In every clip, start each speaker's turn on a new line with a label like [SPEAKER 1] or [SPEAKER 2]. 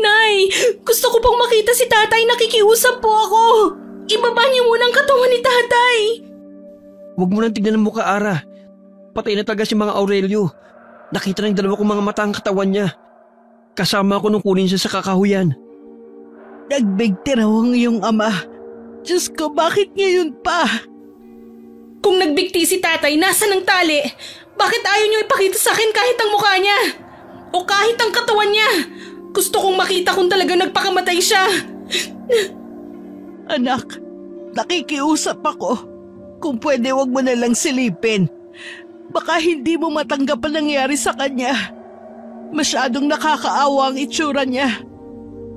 [SPEAKER 1] Nay, gusto ko pong makita si tatay, nakikiusap po ako. Ibaba niyo muna ang katawan ni tatay.
[SPEAKER 2] Huwag mo nang tignan ang mukha, Ara. Patay na talaga si Mang Aurelio. Nakita ng dalawa kong mga mata ang katawan niya. Kasama ako nung kunin siya sa kakahuyan.
[SPEAKER 3] Nagbigti raw ang iyong ama. Diyos ko, bakit ngayon pa?
[SPEAKER 1] Kung nagbigti si tatay, nasa ng tali? Bakit ayaw niyo ipakita sa akin kahit ang mukha niya? O kahit ang katawan niya? Gusto kong makita kung talaga nagpakamatay siya.
[SPEAKER 3] Anak, nakikiusap ako. Kung pwede, wag mo na lang silipin. Baka hindi mo matanggap ang nangyari sa kanya. Masyadong nakakaawa ang itsura niya.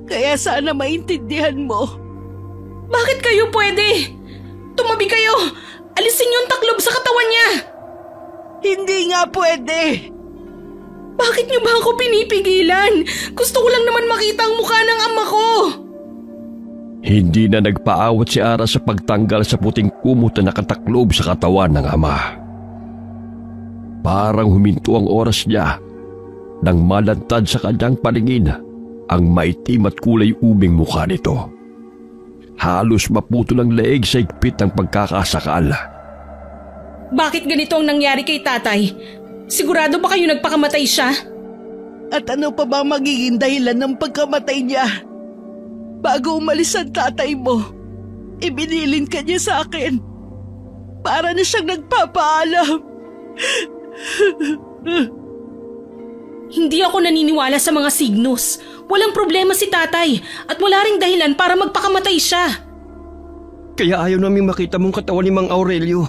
[SPEAKER 3] Kaya sana maintindihan mo.
[SPEAKER 1] Bakit kayo pwede? Tumabi kayo! Alisin niyo ang taklob sa katawan niya!
[SPEAKER 3] Hindi nga pwede!
[SPEAKER 1] Bakit niyo ba ako pinipigilan? Gusto ko lang naman makita ang mukha ng ama ko!
[SPEAKER 4] Hindi na nagpaawat si Ara sa pagtanggal sa puting kumot na nakataklob sa katawan ng ama. Parang huminto ang oras niya nang malantad sa kanyang paningin ang maitim at kulay ubing mukha nito. Halos maputol ang leeg sa higpit ng pagkakasakal.
[SPEAKER 1] Bakit ganito ang nangyari kay tatay? Sigurado ba kayo nagpakamatay siya?
[SPEAKER 3] At ano pa ba magiging dahilan ng pagkamatay niya? Bago umalis ang tatay mo, ibinilin ka niya sa akin. Para na siyang nagpapaalam.
[SPEAKER 1] Hindi ako naniniwala sa mga signos. Walang problema si tatay at wala ring dahilan para magpakamatay siya.
[SPEAKER 2] Kaya ayaw namin makita mong katawan ni Mang Aurelio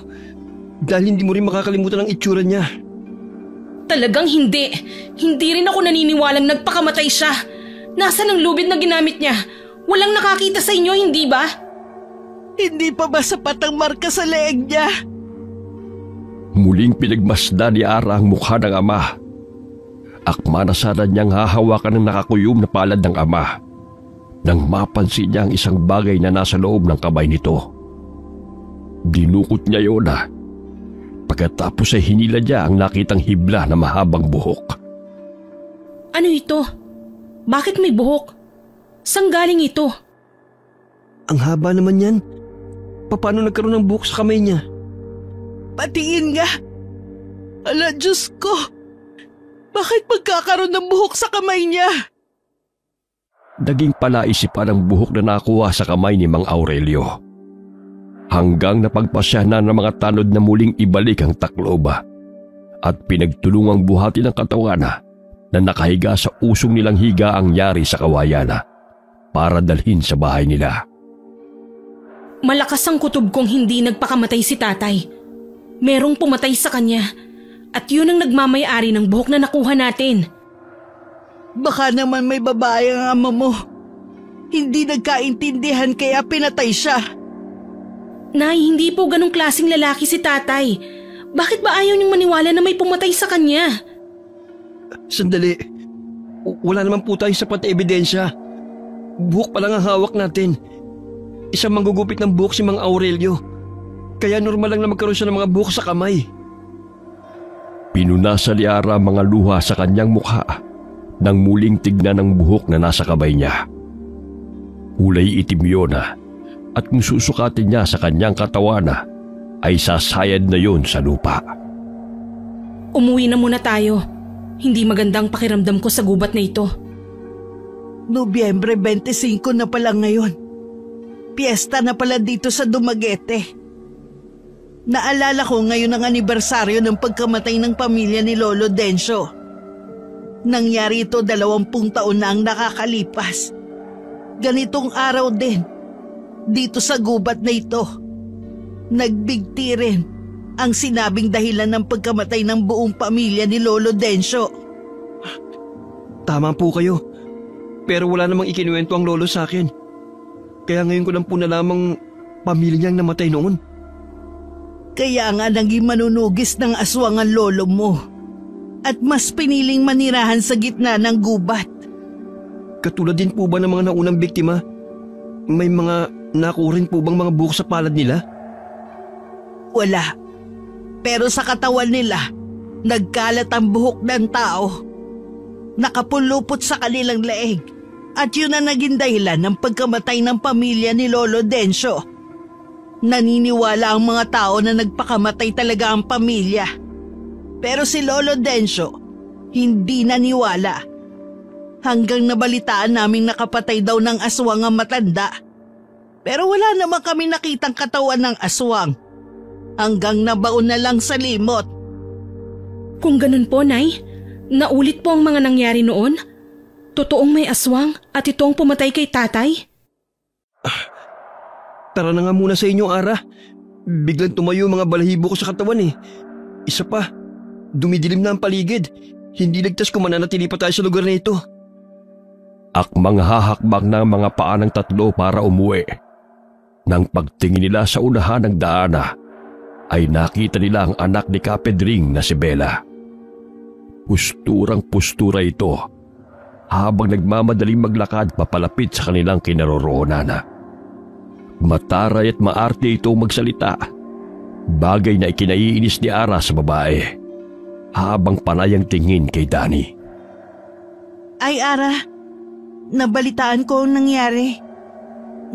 [SPEAKER 2] dahil hindi mo rin makakalimutan ang itsura niya.
[SPEAKER 1] Talagang hindi. Hindi rin ako naniniwalang nagpakamatay siya. Nasaan ang lubid na ginamit niya? Walang nakakita sa inyo, hindi ba?
[SPEAKER 3] Hindi pa ba sapat ang marka sa leeg niya?
[SPEAKER 4] Muling pinagmasdan ni Ara ang mukha ng ama. Akma na sana niyang hahawakan ng nakakuyom na palad ng ama nang mapansin niya ang isang bagay na nasa loob ng kamay nito. Dinukot niya yun. Pagkatapos ay hinila niya ang nakitang hibla na mahabang buhok.
[SPEAKER 1] Ano ito? Bakit may buhok? Saan galing ito?
[SPEAKER 2] Ang haba naman yan. Paano nagkaroon ng buhok sa kamay niya?
[SPEAKER 3] Patingin nga. Ala, Diyos ko. Bakit magkakaroon ng buhok sa kamay niya?
[SPEAKER 4] Naging palaisipan ang buhok na nakuha sa kamay ni Mang Aurelio. Hanggang napagpasya na ng mga tanod na muling ibalik ang takloba at pinagtulungang buhatin ang katawan na nakahiga sa usong nilang higa ang yari sa kawayan para dalhin sa bahay nila.
[SPEAKER 1] Malakas ang kutob kong hindi nagpakamatay si tatay. Merong pumatay sa kanya at yun ang nagmamay-ari ng buhok na nakuha natin.
[SPEAKER 3] Baka naman may babae ang ama mo. Hindi nagkaintindihan kaya pinatay siya.
[SPEAKER 1] Nay, hindi po ganong klaseng lalaki si tatay. Bakit ba ayaw niyong maniwala na may pumatay sa kanya?
[SPEAKER 2] Sandali. Wala naman po tayong sapat na ebidensya. Buhok pa lang ang hawak natin. Isang manggugupit ng buhok si Mang Aurelio. Kaya normal lang na magkaroon siya ng mga buhok sa kamay.
[SPEAKER 4] Pinunasan ni Ara mga luha sa kanyang mukha nang muling tignan ang buhok na nasa kamay niya. Kulay itim yun at kung susukatin niya sa kanyang katawan ay sasayad na yun sa lupa.
[SPEAKER 1] Umuwi na muna tayo. Hindi magandang pakiramdam ko sa gubat na ito.
[SPEAKER 3] Nobyembre 25 na pala ngayon. Piyesta na pala dito sa Dumaguete. Naalala ko ngayon ang anibersaryo ng pagkamatay ng pamilya ni Lolo Dencio. Nangyari ito 20 taon na ang nakakalipas. Ganitong araw din, dito sa gubat na ito, nagbigti rin ang sinabing dahilan ng pagkamatay ng buong pamilya ni Lolo Dencio.
[SPEAKER 2] Tama po kayo. Pero wala namang ikinuwento ang lolo sa akin. Kaya ngayon ko lang po nalamang pamilya niyang namatay noon.
[SPEAKER 3] Kaya nga naging manunugis ng aswang ang lolo mo at mas piniling manirahan sa gitna ng gubat.
[SPEAKER 2] Katulad din po ba ng mga naunang biktima? May mga nakuha rin po bang mga buhok sa palad nila?
[SPEAKER 3] Wala. Pero sa katawan nila, nagkalat ang buhok ng tao. nakapulupot sa kanilang leeg. At yun ang naging dahilan ng pagkamatay ng pamilya ni Lolo Densyo. Naniniwala ang mga tao na nagpakamatay talaga ang pamilya. Pero si Lolo Densyo, hindi naniwala. Hanggang nabalitaan naming nakapatay daw ng aswang ang matanda. Pero wala naman kami nakitang katawan ng aswang. Hanggang nabaon na lang sa limot.
[SPEAKER 1] Kung ganun po, Nay, naulit po ang mga nangyari noon? Totoong may aswang at ito ang pumatay kay tatay?
[SPEAKER 2] Tara na nga muna sa inyo, Ara. Biglang tumayo mga balahibo ko sa katawan eh. Isa pa, dumidilim na ang paligid. Hindi ligtas kung mananatili pa tayo sa lugar na ito.
[SPEAKER 4] Akmang hahakbang ng mga paa ng tatlo para umuwi. Nang pagtingin nila sa unahan ng daana, ay nakita nila ang anak ni Kapedring na si Bella. Pusturang-pustura ito habang nagmamadaling maglakad papalapit sa kanilang kinaroroonan. Mataray at maarte ito magsalita, bagay na ikinaiinis ni Ara sa babae, habang panay ang tingin kay Danny.
[SPEAKER 3] Ay Ara, nabalitaan ko ang nangyari.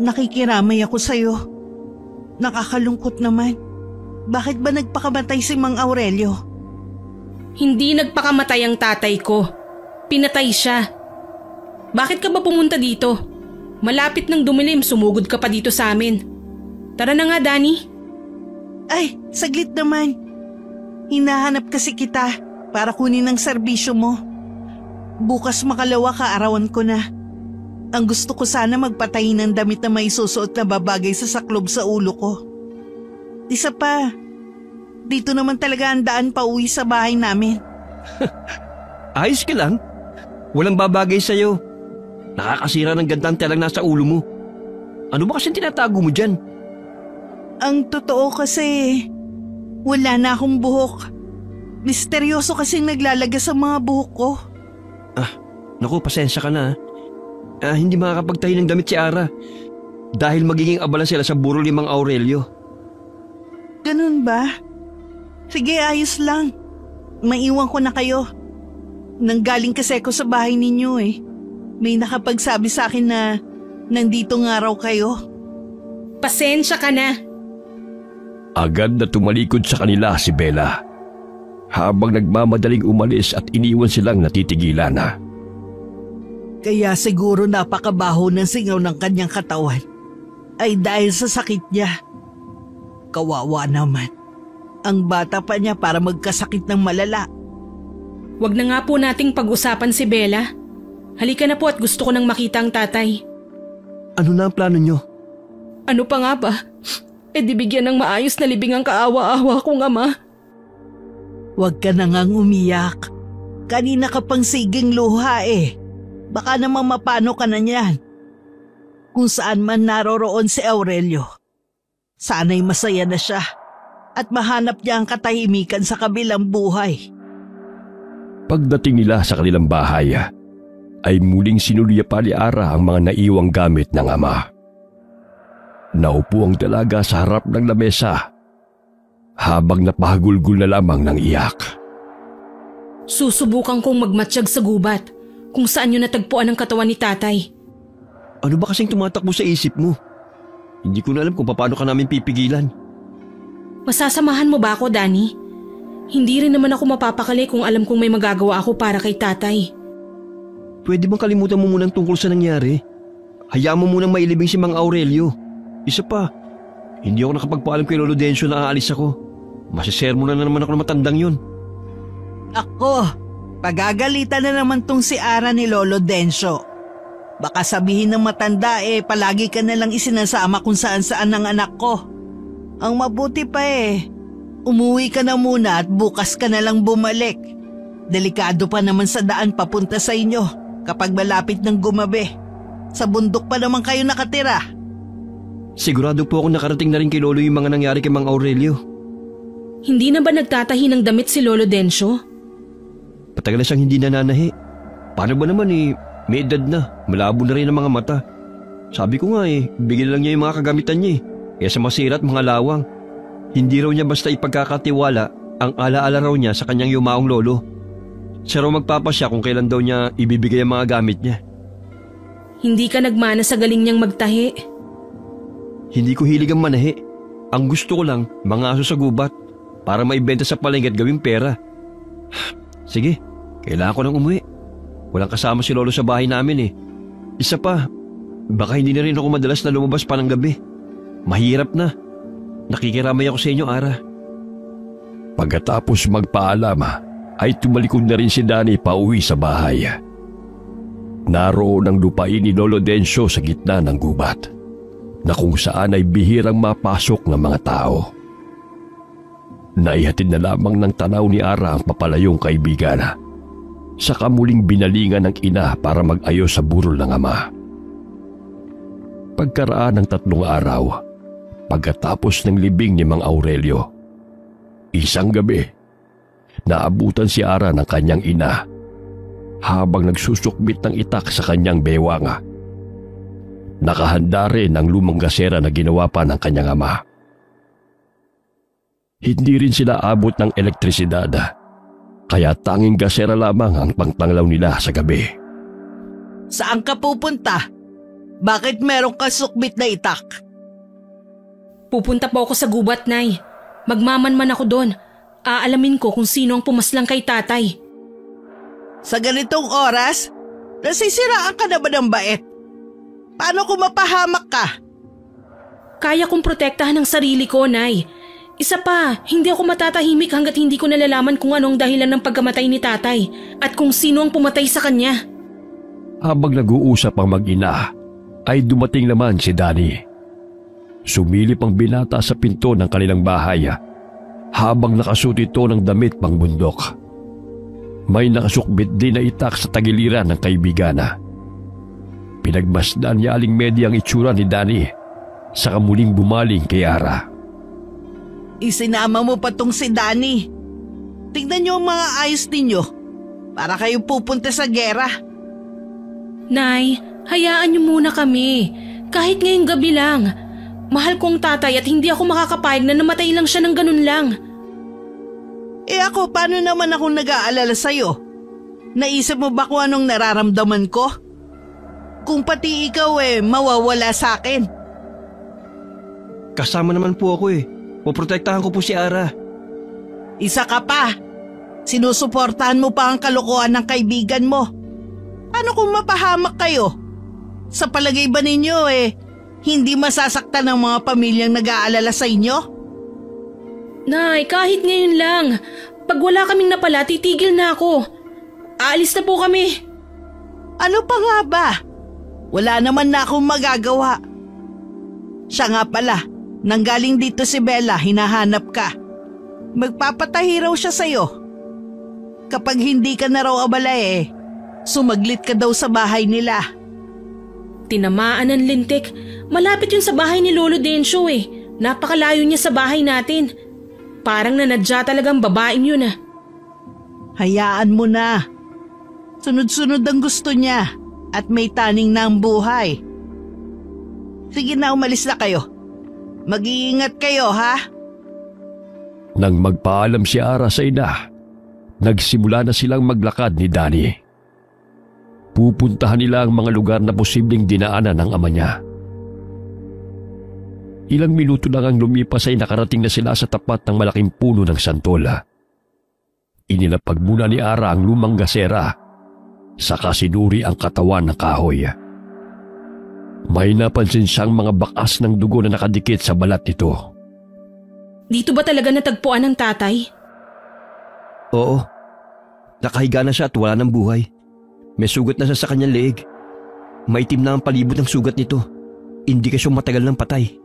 [SPEAKER 3] Nakikiramay ako sa'yo. Nakakalungkot naman. Bakit ba nagpakamatay si Mang Aurelio?
[SPEAKER 1] Hindi nagpakamatay ang tatay ko. Pinatay siya. Bakit ka ba pumunta dito? Malapit nang dumilim, sumugod ka pa dito sa amin. Tara na nga, Danny.
[SPEAKER 3] Ay, saglit naman. Hinahanap kasi kita para kunin ang serbisyo mo. Bukas makalawa kaarawan ko na. Ang gusto ko sana magpatahi ng damit na may susuot na babagay sa saklob sa ulo ko. Isa pa, dito naman talaga ang daan pa uwi sa bahay namin.
[SPEAKER 2] Ayos ka lang. Walang babagay sa'yo. Nakakasira ng gandang telang nasa ulo mo. Ano ba kasing tinatago mo dyan?
[SPEAKER 3] Ang totoo kasi, wala na akong buhok. Misteryoso kasing naglalagas sa mga buhok ko.
[SPEAKER 2] Naku, pasensya ka na. Hindi makakapagtahi ng damit si Ara dahil magiging abala sila sa burol ni Mang Aurelio.
[SPEAKER 3] Ganun ba? Sige, ayos lang. Maiwan ko na kayo. Nanggaling kasi ako sa bahay ninyo eh. May nakapagsabi sa akin na nandito nga raw kayo.
[SPEAKER 1] Pasensya ka na.
[SPEAKER 4] Agad na tumalikod sa kanila si Bella, habang nagmamadaling umalis at iniwan silang natitigilan na.
[SPEAKER 3] Kaya siguro napakabaho ng singaw ng kanyang katawan ay dahil sa sakit niya. Kawawa naman. Ang bata pa niya para magkasakit ng malala.
[SPEAKER 1] Wag na nga po nating pag-usapan si Bella. Halika na po at gusto ko nang makita ang tatay.
[SPEAKER 2] Ano na ang plano nyo?
[SPEAKER 1] Ano pa nga ba? Di bigyan ng maayos na libing ang kaawa-awa kong ama.
[SPEAKER 3] Huwag ka na ngang umiyak. Kanina ka pang siging luha eh. Baka naman mapano ka na niyan. Kung saan man naroroon si Aurelio, sana'y masaya na siya at mahanap niya ang katahimikan sa kabilang buhay.
[SPEAKER 4] Pagdating nila sa kanilang bahay, ay muling sinulya pa ni Ara ang mga naiwang gamit ng ama. Naupo ang dalaga sa harap ng lamesa habang napahagulgul na lamang ng iyak.
[SPEAKER 1] Susubukan kong magmatsyag sa gubat kung saan yun natagpuan ang katawan ni tatay.
[SPEAKER 2] Ano ba kasing tumatakbo sa isip mo? Hindi ko na alam kung paano ka namin pipigilan.
[SPEAKER 1] Masasamahan mo ba ako, Danny? Hindi rin naman ako mapapakali kung alam kong may magagawa ako para kay tatay.
[SPEAKER 2] Pwede bang kalimutan mo munang tungkol sa nangyari? Hayaan mo munang mailibing si Mang Aurelio. Isa pa, hindi ako nakapagpaalam kay Lolo Densyo na aalis ako. Masisermo na naman ako ng matandang yun.
[SPEAKER 3] Ako, pagagalitan na naman tong si Ara ni Lolo Densyo. Baka sabihin ng matanda palagi ka na lang isinasama kung saan-saan ng anak ko. Ang mabuti pa umuwi ka na muna at bukas ka na lang bumalik. Delikado pa naman sa daan papunta sa inyo kapag malapit ng gumabi. Sa bundok pa naman kayo nakatira.
[SPEAKER 2] Sigurado po ako nakarating na rin kay Lolo yung mga nangyari kay Mang Aurelio.
[SPEAKER 1] Hindi na ba nagtatahi ng damit si Lolo Densyo?
[SPEAKER 2] Patagal na siyang hindi nananahi. Paano ba naman may edad na, malabo na rin ang mga mata. Sabi ko nga bigyan lang niya yung mga kagamitan niya kaya sa masira at mga lawang. Hindi raw niya basta ipagkakatiwala ang alaala raw niya sa kanyang yumaong lolo. Siya raw magpapasya kung kailan daw niya ibibigay ang mga gamit niya.
[SPEAKER 1] Hindi ka nagmana sa galing niyang magtahi.
[SPEAKER 2] Hindi ko hilig ang manahi. Ang gusto ko lang, mga aso sa gubat para maibenta sa palengke at gawing pera. Sige, kailangan ko nang umuwi. Walang kasama si Lolo sa bahay namin eh. Isa pa, baka hindi na rin ako madalas na lumabas pa ng gabi. Mahirap na. Nakikiramay ako sa inyo, Ara.
[SPEAKER 4] Pagkatapos magpaalam, ay tumalikod na rin si Danny pauwi sa bahay. Naroon ang lupain ni Lolo Dencio sa gitna ng gubat, na kung saan ay bihirang mapasok ng mga tao. Naihatid na lamang ng tanaw ni Ara ang papalayong kaibigan, saka muling binalingan ng ina para mag-ayos sa burol ng ama. Pagkaraan ng 3 araw, pagkatapos ng libing ni Mang Aurelio, isang gabi, naabutan si Ara ng kanyang ina habang nagsusukbit ng itak sa kanyang bewang. Nakahanda rin ang lumang gasera na ginawa pa ng kanyang ama. Hindi rin sila abot ng elektrisidad, kaya tanging gasera lamang ang pangpanglaw nila sa gabi.
[SPEAKER 3] Saan ka pupunta? Bakit meron ka sukbit na itak?
[SPEAKER 1] Pupunta po ako sa gubat, Nay. Magmamanman ako doon. Aalamin ko kung sino ang pumaslang kay tatay.
[SPEAKER 3] Sa ganitong oras, nasisiraan ka na ba ng bait? Paano kung mapahamak ka?
[SPEAKER 1] Kaya kong protektahan ang sarili ko, Nay. Isa pa, hindi ako matatahimik hanggat hindi ko nalalaman kung anong dahilan ng pagkamatay ni tatay at kung sino ang pumatay sa kanya.
[SPEAKER 4] Habang nag-uusap ang mag-ina, ay dumating naman si Danny. Sumilip ang binata sa pinto ng kanilang bahay habang nakasuot ito ng damit pang bundok. May nakasukbit din na itak sa tagiliran ng kaibigan. Pinagmasdan niya aling media ang itsura ni Danny, saka muling bumaling kay Ara.
[SPEAKER 3] Isinama mo pa tong si Danny. Tignan niyo ang mga ayos ninyo para kayo pupunta sa gera.
[SPEAKER 1] Nay, hayaan niyo muna kami. Kahit ngayong gabi lang. Mahal kong tatay at hindi ako makakapayag na namatay lang siya ng ganun lang.
[SPEAKER 3] Ako, paano naman akong nag-aalala sa'yo? Naisip mo ba kung anong nararamdaman ko? Kung pati ikaw mawawala sa akin.
[SPEAKER 2] Kasama naman po ako eh. Poprotektahan ko po si Ara.
[SPEAKER 3] Isa ka pa. Sinusuportahan mo pa ang kalokohan ng kaibigan mo. Ano kung mapahamak kayo? Sa palagay ba ninyo hindi masasaktan ng mga pamilyang nag-aalala sa inyo?
[SPEAKER 1] Nay, kahit ngayon lang. Pag wala kaming napala, titigil na ako. Aalis na po kami.
[SPEAKER 3] Ano pa nga ba? Wala naman na akong magagawa. Siya nga pala, nanggaling dito si Bella, hinahanap ka. Magpapatahi raw siya sa'yo. Kapag hindi ka na raw abala sumaglit ka daw sa bahay nila.
[SPEAKER 1] Tinamaan ng lintik. Malapit yun sa bahay ni Lolo Dencio Napakalayo niya sa bahay natin. Parang nanadya talagang babaeng yun
[SPEAKER 3] Hayaan mo na. Sunod-sunod ang gusto niya at may taning na ang buhay. Sige na, umalis na kayo. Mag-iingat kayo, ha?
[SPEAKER 4] Nang magpaalam si Ara sa ina, nagsimula na silang maglakad ni Danny. Pupuntahan nila ang mga lugar na posibleng dinaanan ng ama niya. Ilang minuto lang ang lumipas ay nakarating na sila sa tapat ng malaking puno ng santol. Inilapag muna ni Ara ang lumang gasera, saka sinuri ang katawan ng kahoy. May napansin siyang mga bakas ng dugo na nakadikit sa balat nito.
[SPEAKER 1] Dito ba talaga natagpuan ng tatay?
[SPEAKER 2] Oo. Nakahiga na siya at wala ng buhay. May sugat na siya sa kanyang leeg. Maitim na ang palibot ng sugat nito. Indikasyong matagal ng patay.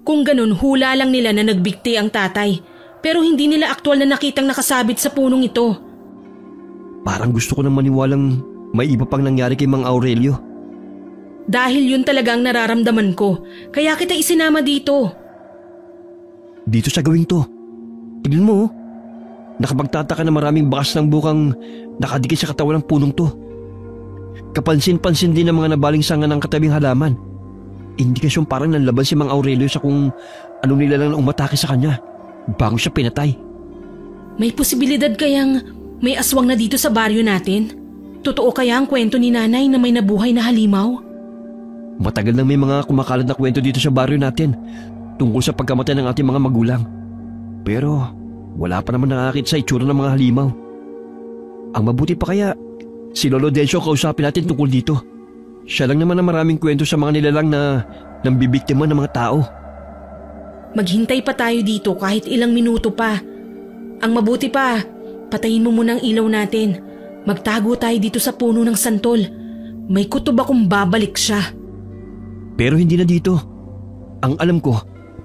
[SPEAKER 1] Kung ganun, hula lang nila na nagbigti ang tatay. Pero hindi nila aktwal na nakitang nakasabit sa punong ito.
[SPEAKER 2] Parang gusto ko nang maniwalang may iba pang nangyari kay Mang Aurelio.
[SPEAKER 1] Dahil yun talaga ang nararamdaman ko. Kaya kita isinama dito.
[SPEAKER 2] Dito sa gawing to. Tignan mo. Nakapagtataka na maraming bakas ng bukang nakadikit sa katawan ng punong to. Kapansin-pansin din ng mga nabaling sanga ng katabing halaman. Indikasyon parang nanlaban si Mang Aurelio sa kung ano nila lang na umatake sa kanya bago siya pinatay.
[SPEAKER 1] May posibilidad kayang May aswang na dito sa baryo natin? Totoo kaya ang kwento ni nanay na may nabuhay na halimaw?
[SPEAKER 2] Matagal nang may mga kumakalat na kwento dito sa baryo natin tungkol sa pagkamatay ng ating mga magulang. Pero wala pa naman nakakita sa itsura ng mga halimaw. Ang mabuti pa kaya, si Lolo Dencio kausapin natin tungkol dito. Siya lang naman ang maraming kwento sa mga nilalang na nambibiktima ng mga tao.
[SPEAKER 1] Maghintay pa tayo dito kahit ilang minuto pa. Ang mabuti pa, patayin mo muna ang ilaw natin. Magtago tayo dito sa puno ng santol. May kutob akong babalik siya.
[SPEAKER 2] Pero hindi na dito. Ang alam ko,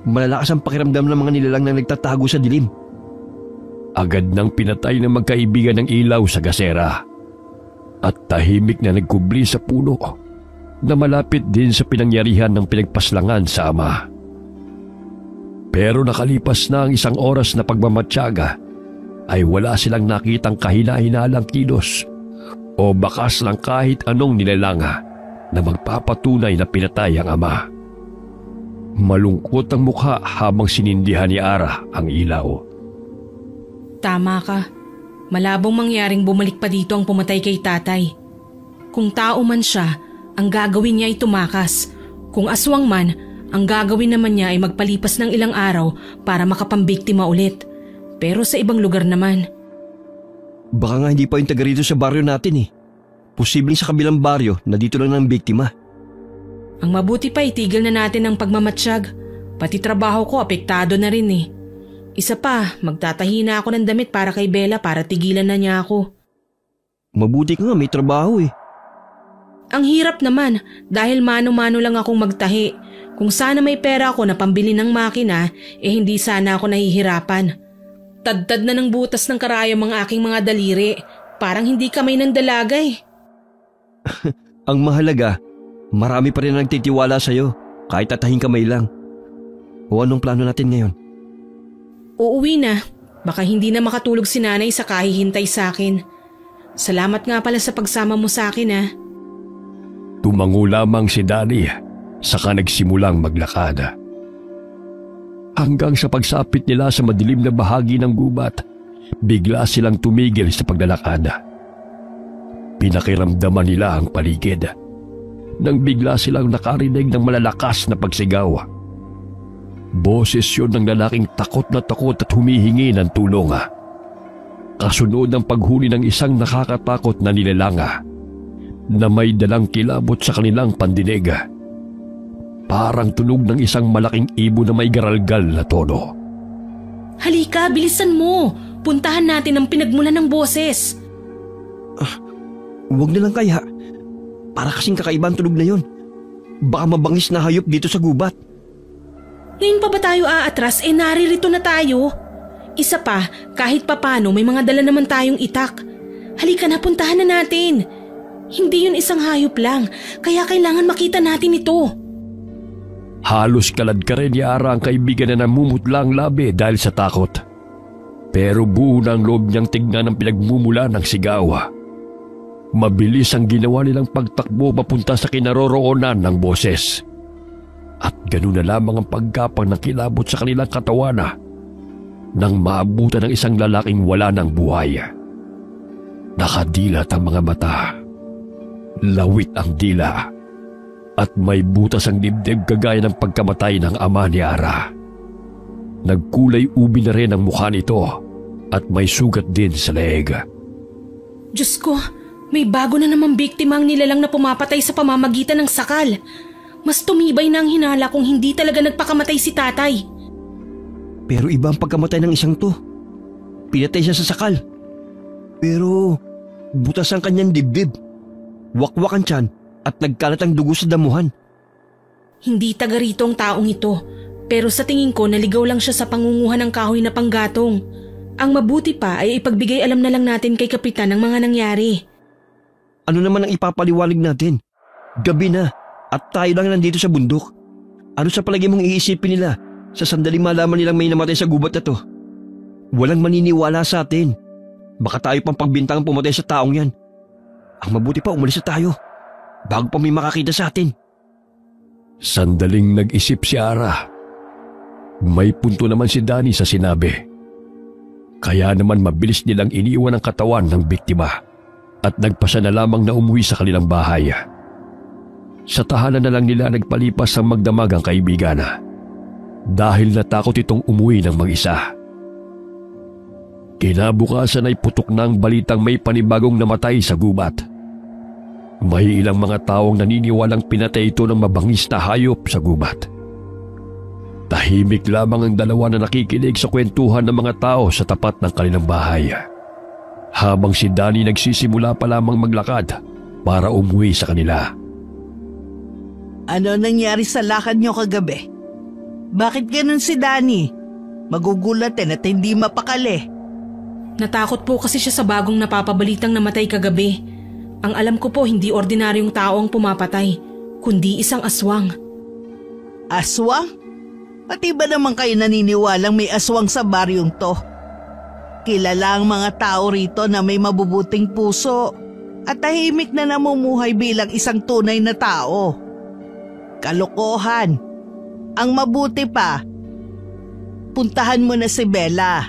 [SPEAKER 2] malalakas ang pakiramdam ng mga nilalang na nagtatago sa dilim.
[SPEAKER 4] Agad nang pinatay ng magkaibigan ng ilaw sa gasera at tahimik na nagkubli sa puno na malapit din sa pinangyarihan ng pinagpaslangan sa ama. Pero nakalipas na ang 1 oras na pagmamatyaga ay wala silang nakitang kahina-hinalang kilos o bakas ng kahit anong nilalanga na magpapatunay na pinatay ang ama. Malungkot ang mukha habang sinindihan ni Ara ang ilaw.
[SPEAKER 1] Tama ka. Malabong mangyaring bumalik pa dito ang pumatay kay tatay. Kung tao man siya, ang gagawin niya ay tumakas. Kung aswang man, ang gagawin naman niya ay magpalipas ng ilang araw para makapambiktima ulit. Pero sa ibang lugar naman.
[SPEAKER 2] Baka nga hindi pa yung taga rito sa baryo natin eh. Posibleng sa kabilang baryo na dito lang ng biktima.
[SPEAKER 1] Ang mabuti pa itigil na natin ang pagmamatsyag. Pati trabaho ko apektado na rin eh. Isa pa, magtatahi na ako ng damit para kay Bella para tigilan na niya ako.
[SPEAKER 2] Mabuti ka nga, may trabaho eh.
[SPEAKER 1] Ang hirap naman dahil mano-mano lang akong magtahi. Kung sana may pera ako na pambili ng makina, hindi sana ako nahihirapan. Tad-tad na ng butas ng karayom ang aking mga daliri. Parang hindi kamay ng dalaga eh.
[SPEAKER 2] Ang mahalaga, marami pa rin nagtitiwala sa'yo kahit tatahing kamay lang. O anong plano natin ngayon?
[SPEAKER 1] Uuwi na. Baka hindi na makatulog si nanay sa kahihintay sa akin. Salamat nga pala sa pagsama mo sa akin ha.
[SPEAKER 4] Tumango lamang si Danny saka nagsimulang maglakad. Hanggang sa pagsapit nila sa madilim na bahagi ng gubat, bigla silang tumigil sa paglalakad. Pinakiramdaman nila ang paligid nang bigla silang nakarinig ng malalakas na pagsigaw. Boses yun ng lalaking takot at humihingi ng tulong. Kasunod ng paghuli ng isang nakakatakot na nilalanga na may dalang kilabot sa kanilang pandinig. Parang tunog ng isang malaking ibon na may garalgal na tono.
[SPEAKER 1] Halika, bilisan mo. Puntahan natin ang pinagmulan ng boses.
[SPEAKER 2] Huwag na lang kaya. Para kasing kakaibang tunog na yun. Baka mabangis na hayop dito sa gubat.
[SPEAKER 1] Ngayon pa ba tayo aatras? Naririto na tayo. Isa pa, kahit papano may mga dala naman tayong itak. Halika na, puntahan na natin. Hindi yun isang hayop lang, kaya kailangan makita natin ito.
[SPEAKER 4] Halos kalad ka rin ni Ara ang kaibigan na namumutla ang labi dahil sa takot. Pero buo na ang loob niyang tignan ang pinagmumula ng sigaw. Mabilis ang ginawa nilang pagtakbo papunta sa kinaroroonan ng boses. At ganoon na lamang ang pagkapang ng kilabot sa kanilang katawan nang maabutan ng isang lalaking wala ng buhay. Nakadilat ang mga mata, lawit ang dila, at may butas ang dibdib kagaya ng pagkamatay ng ama ni Ara. Nagkulay ubi na rin ang mukha nito at may sugat din sa leeg.
[SPEAKER 1] Diyos ko, may bago na namang biktima ang nilalang na pumapatay sa pamamagitan ng sakal. Mas tumibay na ang hinala kung hindi talaga nagpakamatay si tatay.
[SPEAKER 2] Pero iba ang pagkamatay ng isang to. Pinatay siya sa sakal. Pero butas ang kanyang dibdib. Wakwak ang tiyan at nagkalat ang dugo sa damuhan.
[SPEAKER 1] Hindi taga rito ang taong ito. Pero sa tingin ko naligaw lang siya sa pangunguha ng kahoy na panggatong. Ang mabuti pa ay ipagbigay alam na lang natin kay Kapitan ang mga nangyari.
[SPEAKER 2] Ano naman ang ipapaliwanag natin? Gabi na. At tayo lang nandito sa bundok. Ano sa palagi mong iisipin nila sa sandaling malaman nilang may namatay sa gubat na to? Walang maniniwala sa atin. Baka tayo pang pagbintang pumatay sa taong yan. Ang mabuti pa umalis na tayo bago pa may makakita sa atin.
[SPEAKER 4] Sandaling nag-isip si Ara. May punto naman si Danny sa sinabi. Kaya naman mabilis nilang iniwan ang katawan ng biktima at nagpasya na lamang na umuwi sa kanilang bahay. Sa tahanan na lang nila nagpalipas ang magdamag ang kaibigan dahil natakot itong umuwi ng mag-isa. Kinabukasan ay putok na ang balitang may panibagong namatay sa gubat. May ilang mga taong naniniwalang pinatay ito ng mabangis na hayop sa gubat. Tahimik lamang ang dalawa na nakikinig sa kwentuhan ng mga tao sa tapat ng kanilang bahay. Habang si Danny nagsisimula pa lamang maglakad para umuwi sa kanila.
[SPEAKER 3] Ano nangyari sa lakad niyo kagabi? Bakit ganun si Danny? Magugulatin at hindi mapakali.
[SPEAKER 1] Natakot po kasi siya sa bagong napapabalitang namatay kagabi. Ang alam ko po hindi ordinaryong tao ang pumapatay, kundi isang aswang.
[SPEAKER 3] Aswang? Pati ba naman kayo naniniwalang may aswang sa baryong to? Kilala ang mga tao rito na may mabubuting puso at tahimik na namumuhay bilang isang tunay na tao. Kalokohan. Ang mabuti pa, puntahan mo na si Bella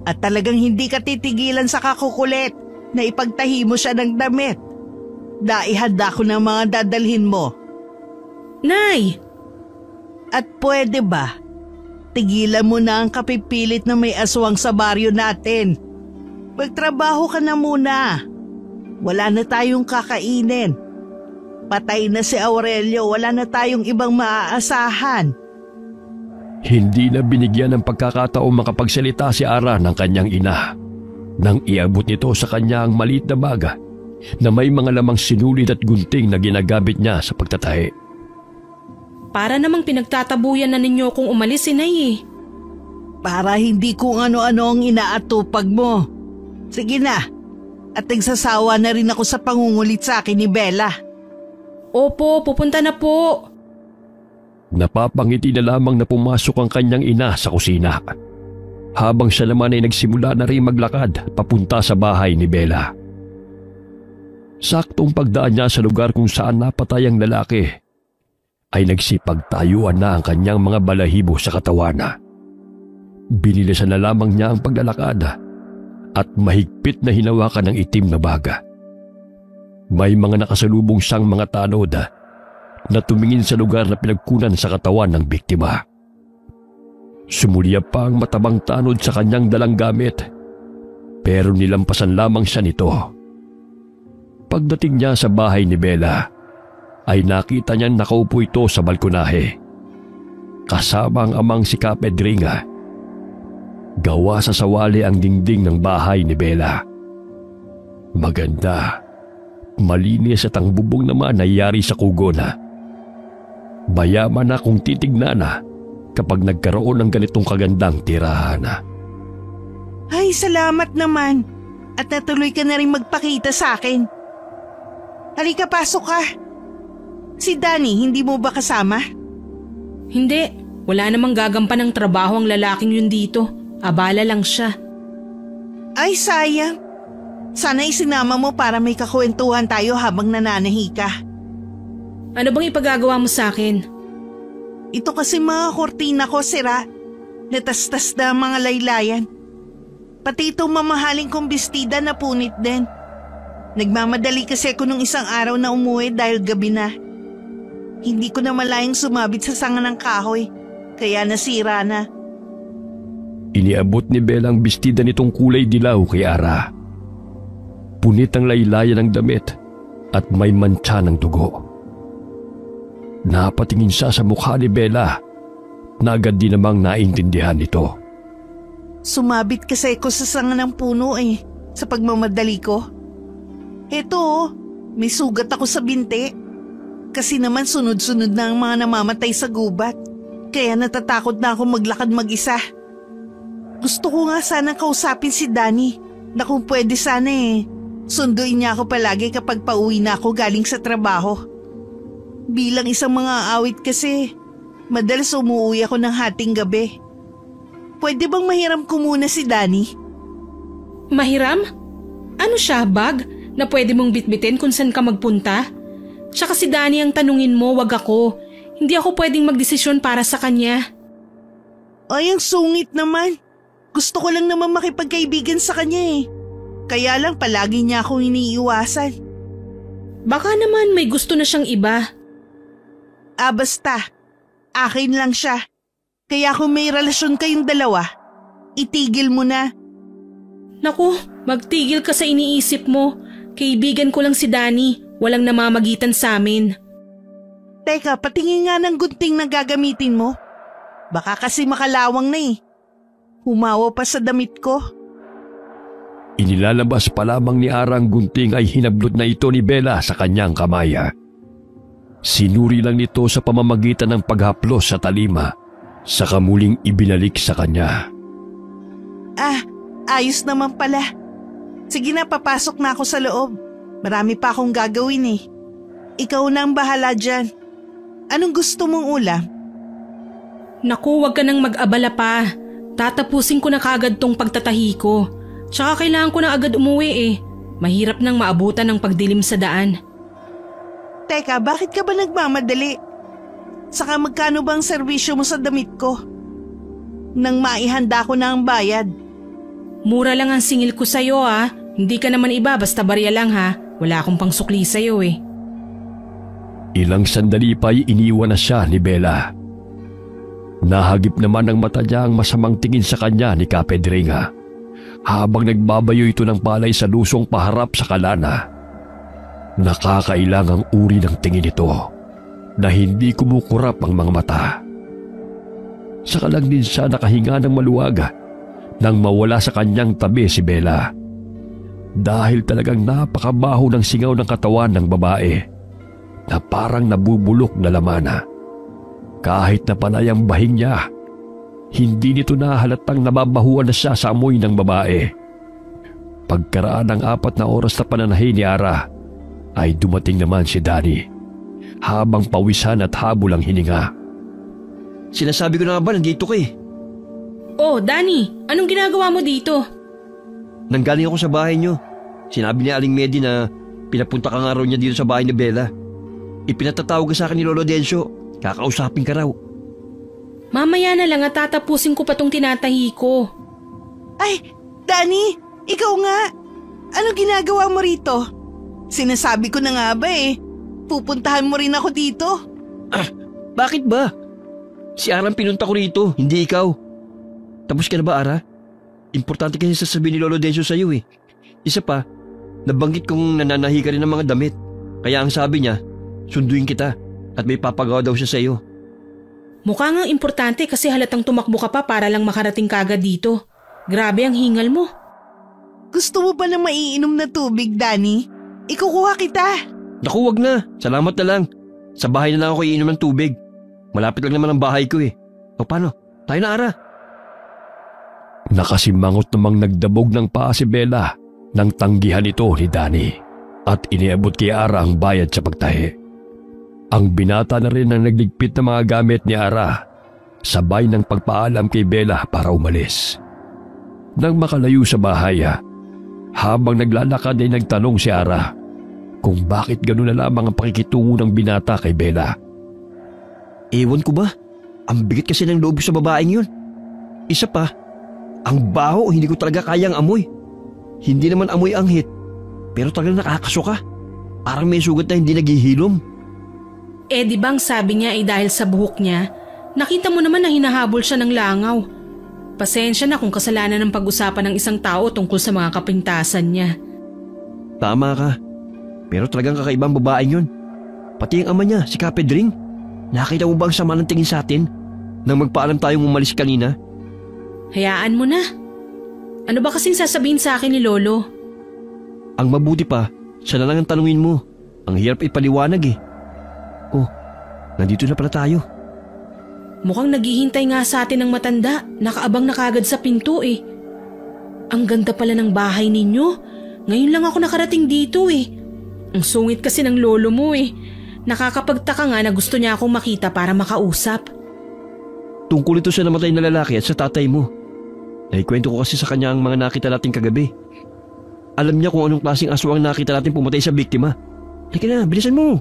[SPEAKER 3] at talagang hindi ka titigilan sa kakukulit na ipagtahi mo siya ng damit. Naihanda ko ng mga dadalhin mo.
[SPEAKER 1] Nay!
[SPEAKER 3] At pwede ba, tigilan mo na ang kapipilit na may aswang sa baryo natin. Magtrabaho ka na muna. Wala na tayong kakainin. Patay na si Aurelio, wala na tayong ibang maaasahan.
[SPEAKER 4] Hindi na binigyan ng pagkakataong makapagsalita si Ara ng kanyang ina nang iabot nito sa kanya ang maliit na baga na may mga lamang sinulid at gunting na ginagamit niya sa pagtatahi.
[SPEAKER 1] Para namang pinagtatabuyan na ninyo kung umalis si Nay eh.
[SPEAKER 3] Para hindi kung ano-ano ang inaatupag mo. Sige na, at nagsasawa na rin ako sa pangungulit sa akin ni Bella.
[SPEAKER 1] Opo, pupunta na po.
[SPEAKER 4] Napapangiti na lamang na pumasok ang kanyang ina sa kusina. Habang siya naman ay nagsimula na rin maglakad papunta sa bahay ni Bella. Saktong pagdaan niya sa lugar kung saan napatay ang lalaki, ay nagsipagtayuan na ang kanyang mga balahibo sa katawan. Binilisan na lamang niya ang paglalakad at mahigpit na hinawakan ng itim na baga. May mga nakasalubong siyang mga tanod na tumingin sa lugar na pinagkunan sa katawan ng biktima. Sumulyap pa ang matabang tanod sa kanyang dalang gamit, pero nilampasan lamang siya nito. Pagdating niya sa bahay ni Bella, ay nakita niya nakaupo ito sa balkonahe. Kasama ang amang si Kapedringa. Gawa sa sawali ang dingding ng bahay ni Bella. Maganda, malinis at ang bubong naman ay yari sa kugona. Mayaman na kung titignan na kapag nagkaroon ng ganitong kagandang tirahan.
[SPEAKER 3] Ay, salamat naman. At natuloy ka na rin magpakita sa akin. Halika, pasok ka. Si Danny, hindi mo ba kasama?
[SPEAKER 1] Hindi, wala namang gagampan ng trabaho ang lalaking yun dito. Abala lang siya.
[SPEAKER 3] Ay, sayang. Sana isinama mo para may kakwentuhan tayo habang nananahi ka.
[SPEAKER 1] Ano bang ipagagawa mo sa akin?
[SPEAKER 3] Ito kasi mga kortina ko sira. Natastas na ang mga laylayan. Pati itong mamahaling kong bestida na punit din. Nagmamadali kasi ako nung isang araw na umuwi dahil gabi na. Hindi ko na malayang sumabit sa sanga ng kahoy, kaya nasira na.
[SPEAKER 4] Iniabot ni Bella ang bestida nitong kulay dilaw kay Ara. Punit ang laylayan ng damit at may mantsa ng dugo. Napatingin siya sa mukha ni Bella na agad din namang naintindihan nito.
[SPEAKER 3] Sumabit kasi ako sa sanga ng puno sa pagmamadali ko. Eto, may sugat ako sa binti. Kasi naman sunod-sunod na ang mga namamatay sa gubat. Kaya natatakot na ako maglakad mag-isa. Gusto ko nga sana kausapin si Danny na kung pwede sana sunduin niya ako palagi kapag pauwi na ako galing sa trabaho. Bilang isang mga awit kasi, madalas umuwi ako ng hating gabi. Pwede bang mahiram ko muna si Danny?
[SPEAKER 1] Mahiram? Ano siya, bag? Na pwede mong bitbitin kung saan ka magpunta? Tsaka si Danny ang tanungin mo, wag ako. Hindi ako pwedeng magdesisyon para sa kanya.
[SPEAKER 3] Ay, ang sungit naman. Gusto ko lang naman makipagkaibigan sa kanya eh. Kaya lang palagi niya akong iniiwasan.
[SPEAKER 1] Baka naman may gusto na siyang iba.
[SPEAKER 3] Basta. Akin lang siya. Kaya kung may relasyon kayong dalawa, itigil mo na.
[SPEAKER 1] Naku, magtigil ka sa iniisip mo. Kaibigan ko lang si Danny. Walang namamagitan sa amin.
[SPEAKER 3] Teka, patingin nga ng gunting na gagamitin mo. Baka kasi makalawang na eh. Humawa pa sa damit ko.
[SPEAKER 4] Inilalabas pa lamang ni Ara ang gunting ay hinablot na ito ni Bella sa kanyang kamay. Sinuri lang nito sa pamamagitan ng paghaplos sa talima, saka muling ibinalik sa kanya.
[SPEAKER 3] Ayos naman pala. Sige na, papasok na ako sa loob. Marami pa akong gagawin eh. Ikaw na ang bahala dyan. Anong gusto mong ulam?
[SPEAKER 1] Naku, wag ka nang mag-abala pa. Tatapusin ko na kagad tong pagtatahi ko. Tsaka kailangan ko na agad umuwi eh. Mahirap nang maabutan ng pagdilim sa daan.
[SPEAKER 3] Teka, bakit ka ba nagmamadali? Saka magkano bang serbisyo mo sa damit ko? Nang maihanda ko na ang bayad.
[SPEAKER 1] Mura lang ang singil ko sa'yo ha. Hindi ka naman iba, basta barya lang ha. Wala akong pangsukli sa'yo eh.
[SPEAKER 4] Ilang sandali pa'y iniwan na siya ni Bella. Nahagip naman ng mata niya ang masamang tingin sa kanya ni Kapedring habang nagbabayo ito ng palay sa lusong paharap sa kalana. Nakakailangang uri ng tingin ito na hindi kumukurap ang mga mata. Saka lang din siya nakahinga ng maluwag nang mawala sa kanyang tabi si Bella. Dahil talagang napakabaho ng singaw ng katawan ng babae na parang nabubulok na lamana. Kahit na panay ang bahing niya, hindi nito nahalatang nababahuan na siya sa amoy ng babae. Pagkaraan ng 4 na oras na pananahi ni Ara, ay dumating naman si Danny, habang pawisan at habol ang hininga.
[SPEAKER 2] Sinasabi ko na nga ba, nandito ka eh.
[SPEAKER 1] Oh, Danny, anong ginagawa mo dito?
[SPEAKER 2] Nanggaling ako sa bahay niyo. Sinabi ni Aling Medi na pinapunta ka nga raw niya dito sa bahay ni Bella. Ipinatatawag ka sa akin ni Lolo Densyo. Kakausapin ka raw.
[SPEAKER 1] Mamaya na lang at tatapusin ko pa tong tinatahi ko.
[SPEAKER 3] Ay, Danny, ikaw nga. Ano ginagawa mo rito? Sinasabi ko na nga ba eh. Pupuntahan mo rin ako dito.
[SPEAKER 2] Bakit ba? Si Ara ang pinunta ko rito, hindi ikaw. Tapos ka na ba, Ara? Importante kasi sasabihin ni Lolo Densyo sa'yo eh. Isa pa, nabanggit kong nananahi ka rin ng mga damit. Kaya ang sabi niya, sunduin kita at may papagawa daw siya sa'yo.
[SPEAKER 1] Mukha nga importante kasi halatang tumakbo ka pa para lang makarating kagad dito. Grabe ang hingal mo.
[SPEAKER 3] Gusto mo ba na maiinom na tubig, Danny? Ikukuha kita.
[SPEAKER 2] Naku, wag na. Salamat na lang. Sa bahay na lang ako iinom ng tubig. Malapit lang naman ang bahay ko eh. O paano? Tayo na, Ara.
[SPEAKER 4] Nakasimangot namang nagdabog ng paa si Bella nang tanggihan ito ni Danny at iniabot kay Ara ang bayad sa pagtahi. Ang binata na rin ang nagligpit ng mga gamit ni Ara, sabay ng pagpaalam kay Bella para umalis. Nang makalayo sa bahay, habang naglalakad ay nagtanong si Ara kung bakit gano'n na lamang ang pakikitungo ng binata kay Bella.
[SPEAKER 2] Ewan ko ba? Ang bigat kasi ng loob sa babaeng yun. Isa pa, ang baho, hindi ko talaga kayang amoy. Hindi naman amoy anghit, pero talagang nakakasuka. Parang may sugat na hindi naghihilom.
[SPEAKER 1] Eh di bang sabi niya ay dahil sa buhok niya, nakita mo naman na hinahabol siya ng langaw. Pasensya na kung kasalanan ng pag-usapan ng isang tao tungkol sa mga kapintasan niya.
[SPEAKER 2] Tama ka, pero talagang kakaibang babaeng yun. Pati ang ama niya, si Kapedring. Nakita mo ba ang sama ng tingin sa atin nang magpaalam tayong umalis kanina?
[SPEAKER 1] Hayaan mo na. Ano ba kasing sasabihin sa akin ni Lolo?
[SPEAKER 2] Ang mabuti pa, siya na lang ang tanungin mo. Ang hirap ipaliwanag eh. Oh, nandito na pala tayo.
[SPEAKER 1] Mukhang naghihintay nga sa atin ng matanda. Nakaabang na kagad sa pinto eh. Ang ganda pala ng bahay ninyo. Ngayon lang ako nakarating dito eh. Ang sungit kasi ng lolo mo eh. Nakakapagtaka nga na gusto niya akong makita para makausap.
[SPEAKER 2] Tungkol ito sa namatay na lalaki at sa tatay mo. Naikwento ko kasi sa kanya ang mga nakita natin kagabi. Alam niya kung anong klaseng aswang nakita natin pumatay sa biktima. Halika na, bilisan mo.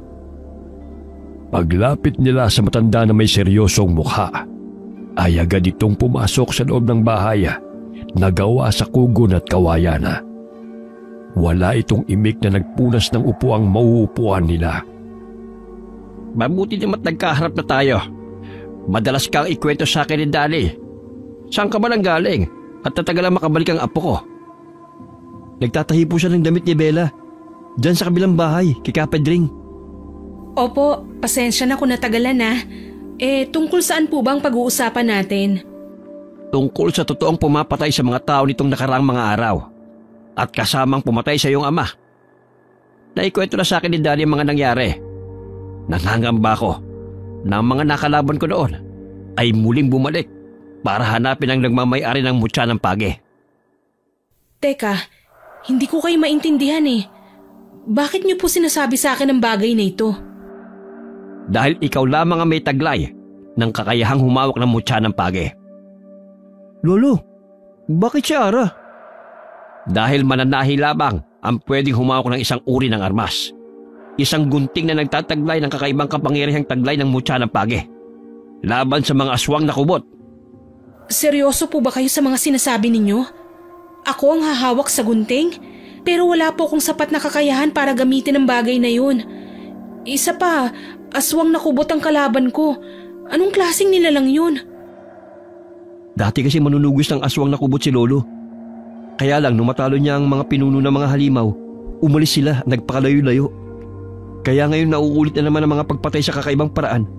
[SPEAKER 4] Paglapit nila sa matanda na may seryosong mukha, ay agad itong pumasok sa loob ng bahay na gawa sa kugon at kawayan. Wala itong imik na nagpunas ng upuang mauupuan nila.
[SPEAKER 2] Mabuti naman nagkaharap na tayo. Madalas kang ikwento sa akin ni Danny. Saan ka ba nang galing? At natagalang makabalik ang apo ko. Nagtatahi po siya ng damit ni Bella. Diyan sa kabilang bahay, kay Kapedring.
[SPEAKER 1] Opo, pasensya na kung natagalan na. Tungkol saan po bang pag-uusapan natin?
[SPEAKER 2] Tungkol sa totoong pumapatay sa mga tao nitong nakaraang mga araw. At kasamang pumatay sa iyong ama. Naikwento na sa akin ni Danny ang mga nangyari. Nangangamba ko na ang mga nakalaban ko noon ay muling bumalik para hanapin ang nagmamay-ari ng mutya ng page.
[SPEAKER 1] Teka, hindi ko kayo maintindihan eh. Bakit niyo po sinasabi sa akin ang bagay na ito?
[SPEAKER 2] Dahil ikaw lamang ang may taglay ng kakayahang humawak ng mutya ng page. Lolo, bakit si Ara? Dahil mananahi lamang ang pwedeng humawak ng isang uri ng armas. Isang gunting na nagtataglay ng kakaibang kapangyarihang taglay ng mutya ng page. Laban sa mga aswang na kubot.
[SPEAKER 1] Seryoso po ba kayo sa mga sinasabi ninyo? Ako ang hahawak sa gunting? Pero wala po akong sapat na kakayahan para gamitin ang bagay na yun. Isa pa, aswang na kubot ang kalaban ko. Anong klaseng nilalang yun?
[SPEAKER 2] Dati kasi manunugis ng aswang na kubot si Lolo. Kaya lang nung matalo niya ang mga pinuno ng mga halimaw, umalis sila, nagpakalayo-layo. Kaya ngayon nauulit na naman ang mga pagpatay sa kakaibang paraan.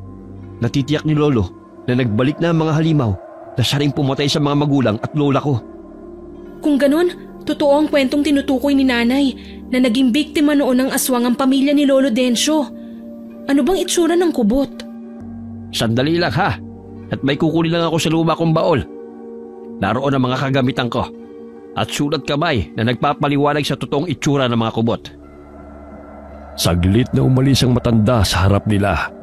[SPEAKER 2] Natitiyak ni Lolo na nagbalik na ang mga halimaw na siya ring pumatay sa mga magulang at lola ko.
[SPEAKER 1] Kung ganun, totoo ang kwentong tinutukoy ni Nanay na naging biktima noon ng aswang ang pamilya ni Lolo Densyo. Ano bang itsura ng kubot?
[SPEAKER 2] Sandali lang ha, at may kukunin lang ako sa luma kong baol. Naroon ang mga kagamitan ko at sulat kamay na nagpapaliwanag sa totoong itsura ng mga kubot.
[SPEAKER 4] Saglit na umalis ang matanda sa harap nila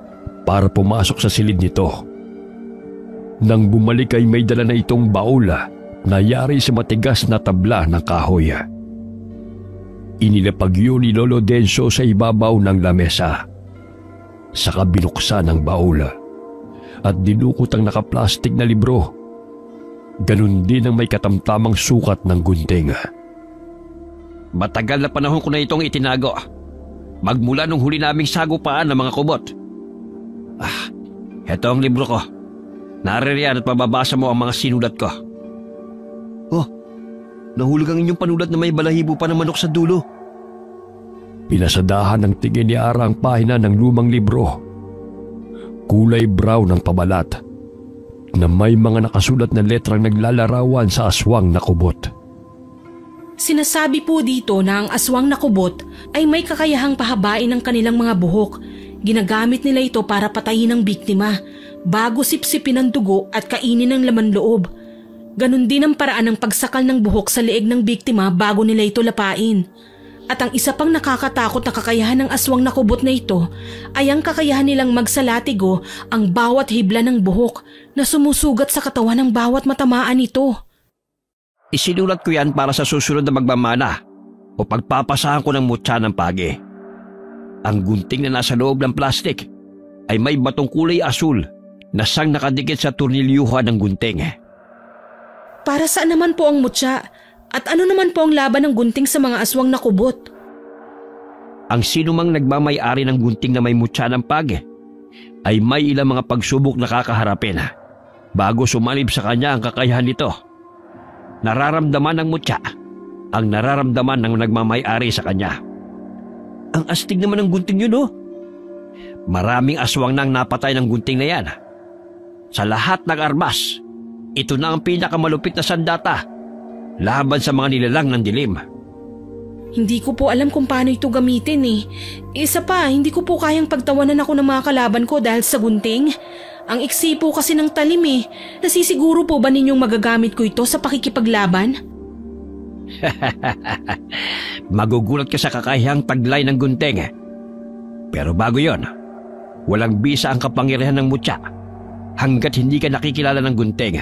[SPEAKER 4] para pumasok sa silid nito. Nang bumalik ay may dala na itong baul na yari sa matigas na tabla ng kahoy. Inilapag yun ni Lolo Densyo sa ibabaw ng lamesa. Saka binuksan ang baul at dinukot ang nakaplastik na libro. Ganun din ang may katamtamang sukat ng gunting.
[SPEAKER 2] Matagal na panahon ko na itong itinago. Magmula nung huli naming sagupaan ng mga kubot. Heto ang libro ko. Naririyan at mababasa mo ang mga sinulat ko. Oh, nahulog ang inyong panulat na may balahibo pa ng manok sa dulo.
[SPEAKER 4] Pinasadahan ng tingin ni Ara ang pahina ng lumang libro. Kulay brown ang pabalat na may mga nakasulat na letrang naglalarawan sa aswang na kubot.
[SPEAKER 1] Sinasabi po dito na ang aswang na kubot ay may kakayahang pahabain ang kanilang mga buhok. Ginagamit nila ito para patayin ang biktima bago sipsipin ang dugo at kainin ang laman loob. Ganon din ang paraan ng pagsakal ng buhok sa leeg ng biktima bago nila ito lapain. At ang isa pang nakakatakot na kakayahan ng aswang na kubot na ito ay ang kakayahan nilang magsalatigo ang bawat hibla ng buhok na sumusugat sa katawan ng bawat matamaan nito.
[SPEAKER 2] Isinulat ko yan para sa susunod na magmamana o pagpapasahan ko ng mutya ng page. Ang gunting na nasa loob ng plastik ay may batong kulay asul na siyang nakadikit sa tornilyuhan ng gunting.
[SPEAKER 1] Para saan naman po ang mutya? At ano naman po ang laban ng gunting sa mga aswang na kubot?
[SPEAKER 2] Ang sinumang nagmamay-ari ng gunting na may mutya ng page ay may ilang mga pagsubok na kakaharapin bago sumalib sa kanya ang kakayahan nito. Nararamdaman ng mutya ang nararamdaman ng nagmamay-ari sa kanya. Ang astig naman ng gunting yun, oh. Maraming aswang nang napatay ng gunting na yan. Sa lahat ng armas, ito na ang pinakamalupit na sandata laban sa mga nilalang ng dilim.
[SPEAKER 1] Hindi ko po alam kung paano ito gamitin eh. Isa pa, hindi ko po kayang pagtawanan ako ng mga kalaban ko dahil sa gunting. Ang iksi po kasi ng talim eh. Nasisiguro po ba ninyong magagamit ko ito sa pakikipaglaban?
[SPEAKER 2] Magugulat ka sa kakayahang taglay ng gunting. Pero bago yon, walang bisa ang kapangyarihan ng mutya hanggat hindi ka nakikilala ng gunting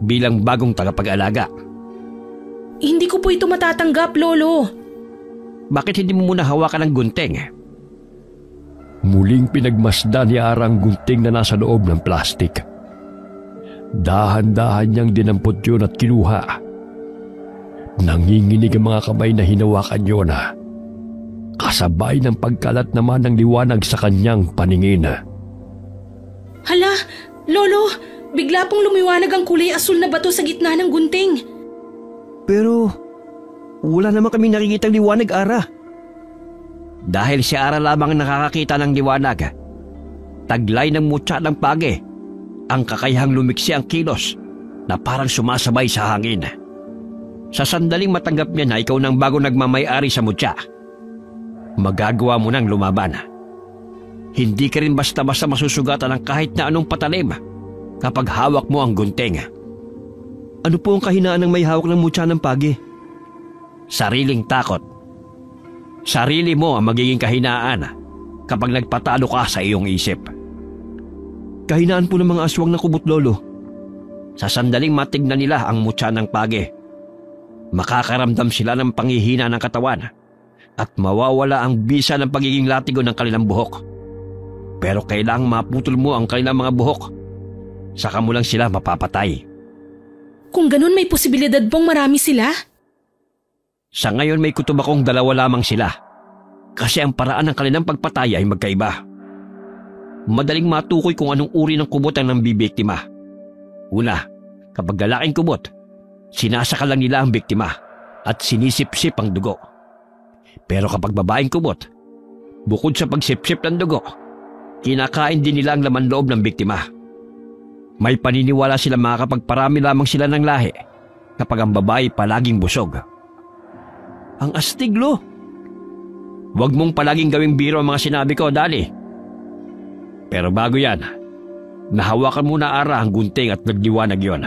[SPEAKER 2] bilang bagong tagapag-alaga.
[SPEAKER 1] Hindi ko po ito matatanggap, Lolo.
[SPEAKER 2] Bakit hindi mo muna hawakan ang gunting?
[SPEAKER 4] Muling pinagmasdan ni Ara ang gunting na nasa loob ng plastik. Dahan-dahan niyang dinampot yun at kinuha Nanginginig ang mga kamay na hinawakan Yona. Kasabay ng pagkalat naman ng liwanag sa kanyang paningin.
[SPEAKER 1] Hala, Lolo, bigla pong lumiwanag ang kulay asul na bato sa gitna ng gunting.
[SPEAKER 2] Pero wala naman kaming nakikitang liwanag, Ara.
[SPEAKER 5] Dahil si Ara lamang nakakakita ng liwanag. Taglay ng mutya ng page, ang kakayahang lumiksi ang kilos na parang sumasabay sa hangin. Sa sandaling matanggap niya na ikaw nang bago nagmamay-ari sa mutya, magagawa mo nang lumaban. Hindi ka rin basta-basta masusugatan ng kahit na anong patalim kapag hawak mo ang gunting.
[SPEAKER 2] Ano po ang kahinaan ng may hawak ng mutya ng page?
[SPEAKER 5] Sariling takot. Sarili mo ang magiging kahinaan kapag nagpatalo ka sa iyong isip.
[SPEAKER 2] Kahinaan po ng mga aswang na kubot, Lolo.
[SPEAKER 5] Sa sandaling matignan nila ang mutya ng page, makakaramdam sila ng panghihina ng katawan at mawawala ang bisa ng pagiging latigo ng kanilang buhok. Pero kailangang maputol mo ang kanilang mga buhok. Saka mo lang sila mapapatay.
[SPEAKER 1] Kung ganun, may posibilidad pong marami sila?
[SPEAKER 5] Sa ngayon may kutob akong 2 lamang sila. Kasi ang paraan ng kanilang pagpatay ay magkaiba. Madaling matukoy kung anong uri ng kubot ang nambibiktima. Una, kapag lalaking kubot, sinasaka lang nila ang biktima at sinisipsip ang dugo. Pero kapag babaeng kubot, bukod sa pagsipsip ng dugo, kinakain din nila ang laman loob ng biktima. May paniniwala sila makakapagparami lamang sila ng lahi kapag ang babae palaging busog.
[SPEAKER 2] Ang astig, Lo.
[SPEAKER 5] Huwag mong palaging gawing biro ang mga sinabi ko, Dali. Pero bago yan, nahawakan mo na, Ara, ang gunting at nagliwanag yon.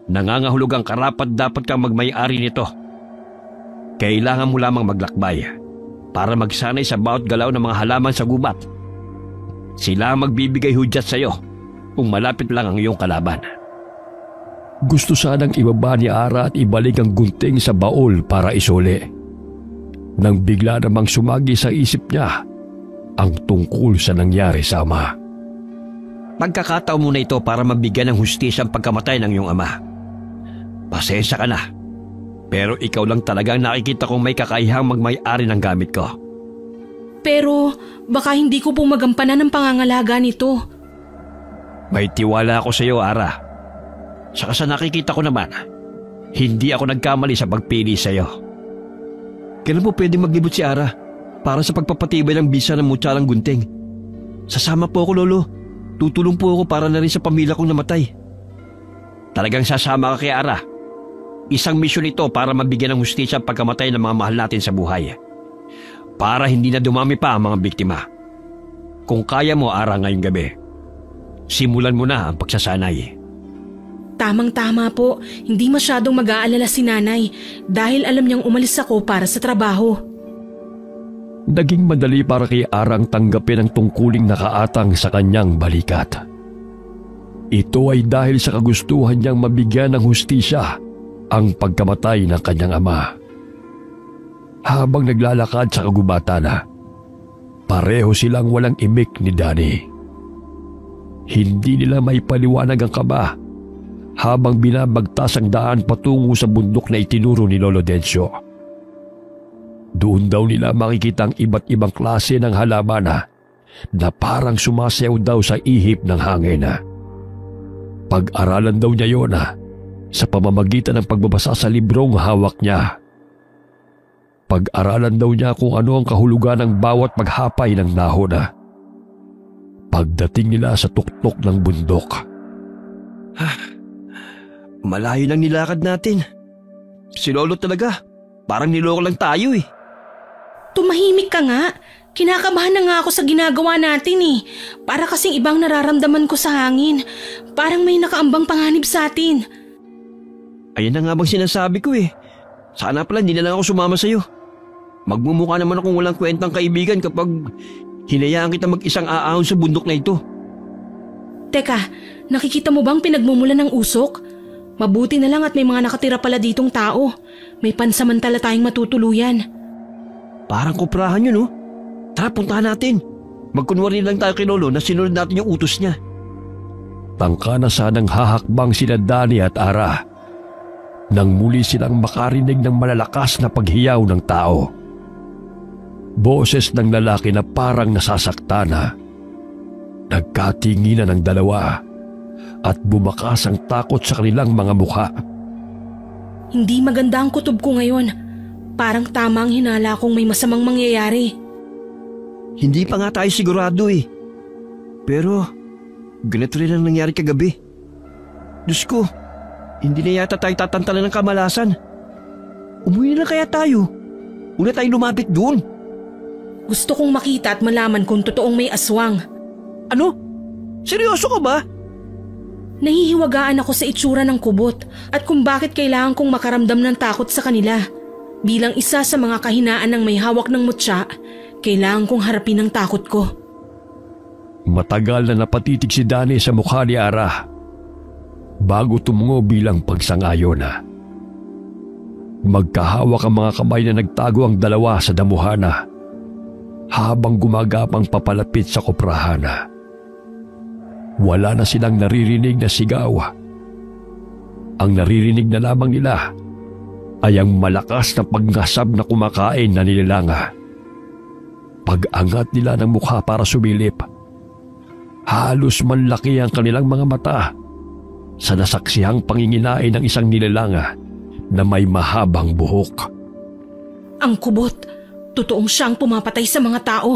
[SPEAKER 5] Nangangahulog ang karapat dapat kang magmay-ari nito. Kailangan mo lamang maglakbay para magsanay sa bawat galaw ng mga halaman sa gubat. Sila ang magbibigay hudyat sa iyo kung malapit lang ang iyong kalaban.
[SPEAKER 4] Gusto sanang ibaba ni Ara at ibalik ang gunting sa baol para isuli. Nang bigla namang sumagi sa isip niya ang tungkol sa nangyari sa ama.
[SPEAKER 5] Pagkakataon mo na ito para mabigyan ng hustisya ang pagkamatay ng iyong ama. Pasensya ka na, pero ikaw lang talagang nakikita kong may kakayahang magmay-ari ng gamit ko.
[SPEAKER 1] Pero baka hindi ko pong magampanan ang pangangalaga nito.
[SPEAKER 5] May tiwala ako sa iyo, Ara. Saka sa nakikita ko naman, hindi ako nagkamali sa pagpili sa iyo.
[SPEAKER 2] Kailan po pwede maglibot si Ara para sa pagpapatibay ng bisa ng mutya ng gunting? Sasama po ako, Lolo. Tutulong po ako para na rin sa pamilya kong namatay.
[SPEAKER 5] Talagang sasama ka kay Ara. Isang misyon ito para mabigyan ng hustisya ang pagkamatay ng mga mahal natin sa buhay. Para hindi na dumami pa ang mga biktima. Kung kaya mo, Ara, ngayong gabi, simulan mo na ang pagsasanay.
[SPEAKER 1] Tamang-tama po, hindi masyadong mag-aalala si Nanay dahil alam niyang umalis ako para sa trabaho.
[SPEAKER 4] Naging madali para kay Ara ang tanggapin ang tungkuling nakaatang sa kanyang balikat. Ito ay dahil sa kagustuhan niyang mabigyan ng hustisya ang pagkamatay ng kanyang ama. Habang naglalakad sa kagubatan, pareho silang walang imik ni Danny. Hindi nila may paliwanag ang kaba habang binabagtas ang daan patungo sa bundok na itinuro ni Lolo Dencio. Doon daw nila makikita ang iba't ibang klase ng halaman na parang sumasayaw daw sa ihip ng hangin. Pag-aralan daw niya yon sa pamamagitan ng pagbabasa sa librong hawak niya. Pag-aralan daw niya kung ano ang kahulugan ng bawat paghapay ng dahon. Pagdating nila sa tuktok ng bundok.
[SPEAKER 2] Malayo nang nilakad natin. Si Lolo talaga, parang niloko lang tayo eh.
[SPEAKER 1] Tumahimik ka nga. Kinakabahan na nga ako sa ginagawa natin eh. Para kasing ibang nararamdaman ko sa hangin. Parang may nakaambang panganib sa atin.
[SPEAKER 2] Ayan na nga bang sinasabi ko eh. Sana pala hindi na lang ako sumama sa'yo. Magmumukha naman akong walang kwentang kaibigan kapag hinayaan kita mag-isang aahon sa bundok na ito.
[SPEAKER 1] Teka, nakikita mo bang pinagmumulan ng usok? Mabuti na lang at may mga nakatira pala ditong tao. May pansamantala tayong matutuluyan.
[SPEAKER 2] Parang kuprahan yun, oh. Tara, puntahan natin. Magkunwari lang tayo kay Lolo na sinunod natin yung utos niya.
[SPEAKER 4] Tangka na sanang hahakbang sina Danny at Ara. nang muli silang makarinig ng malalakas na paghiyaw ng tao. Boses ng lalaki na parang nasasaktana. Nagkatinginan ng dalawa at bumakas ang takot sa kanilang mga mukha.
[SPEAKER 1] Hindi maganda ang kutob ko ngayon. Parang tama ang hinala kong may masamang mangyayari.
[SPEAKER 2] Hindi pa nga tayo sigurado eh. Pero ganito rin ang nangyari kagabi. Diyos ko, hindi na yata tayo tatantalan ng kamalasan. Umuwi na kaya tayo. Una tayong lumapit doon.
[SPEAKER 1] Gusto kong makita at malaman kung totoong may aswang.
[SPEAKER 2] Ano? Seryoso ka ba?
[SPEAKER 1] Nahihiwagaan ako sa itsura ng kubot at kung bakit kailangan kong makaramdam ng takot sa kanila. Bilang isa sa mga kahinaan ng may hawak ng mutya, kailangan kong harapin ang takot ko.
[SPEAKER 4] Matagal na napatitig si Danny sa mukha ni Ara bago tumungo bilang pagsangayon na. Magkahawak ang mga kamay na nagtago ang dalawa sa damuhana habang gumagapang papalapit sa koprahana. Wala na silang naririnig na sigaw. Ang naririnig na lamang nila ay ang malakas na pagngasab na kumakain na nililanga. Pag-angat nila ng mukha para sumilip, halos manlaki ang kanilang mga mata sa nasaksihang panginginain ng isang nililanga na may mahabang buhok.
[SPEAKER 1] Ang kubot, totoong siyang pumapatay sa mga tao.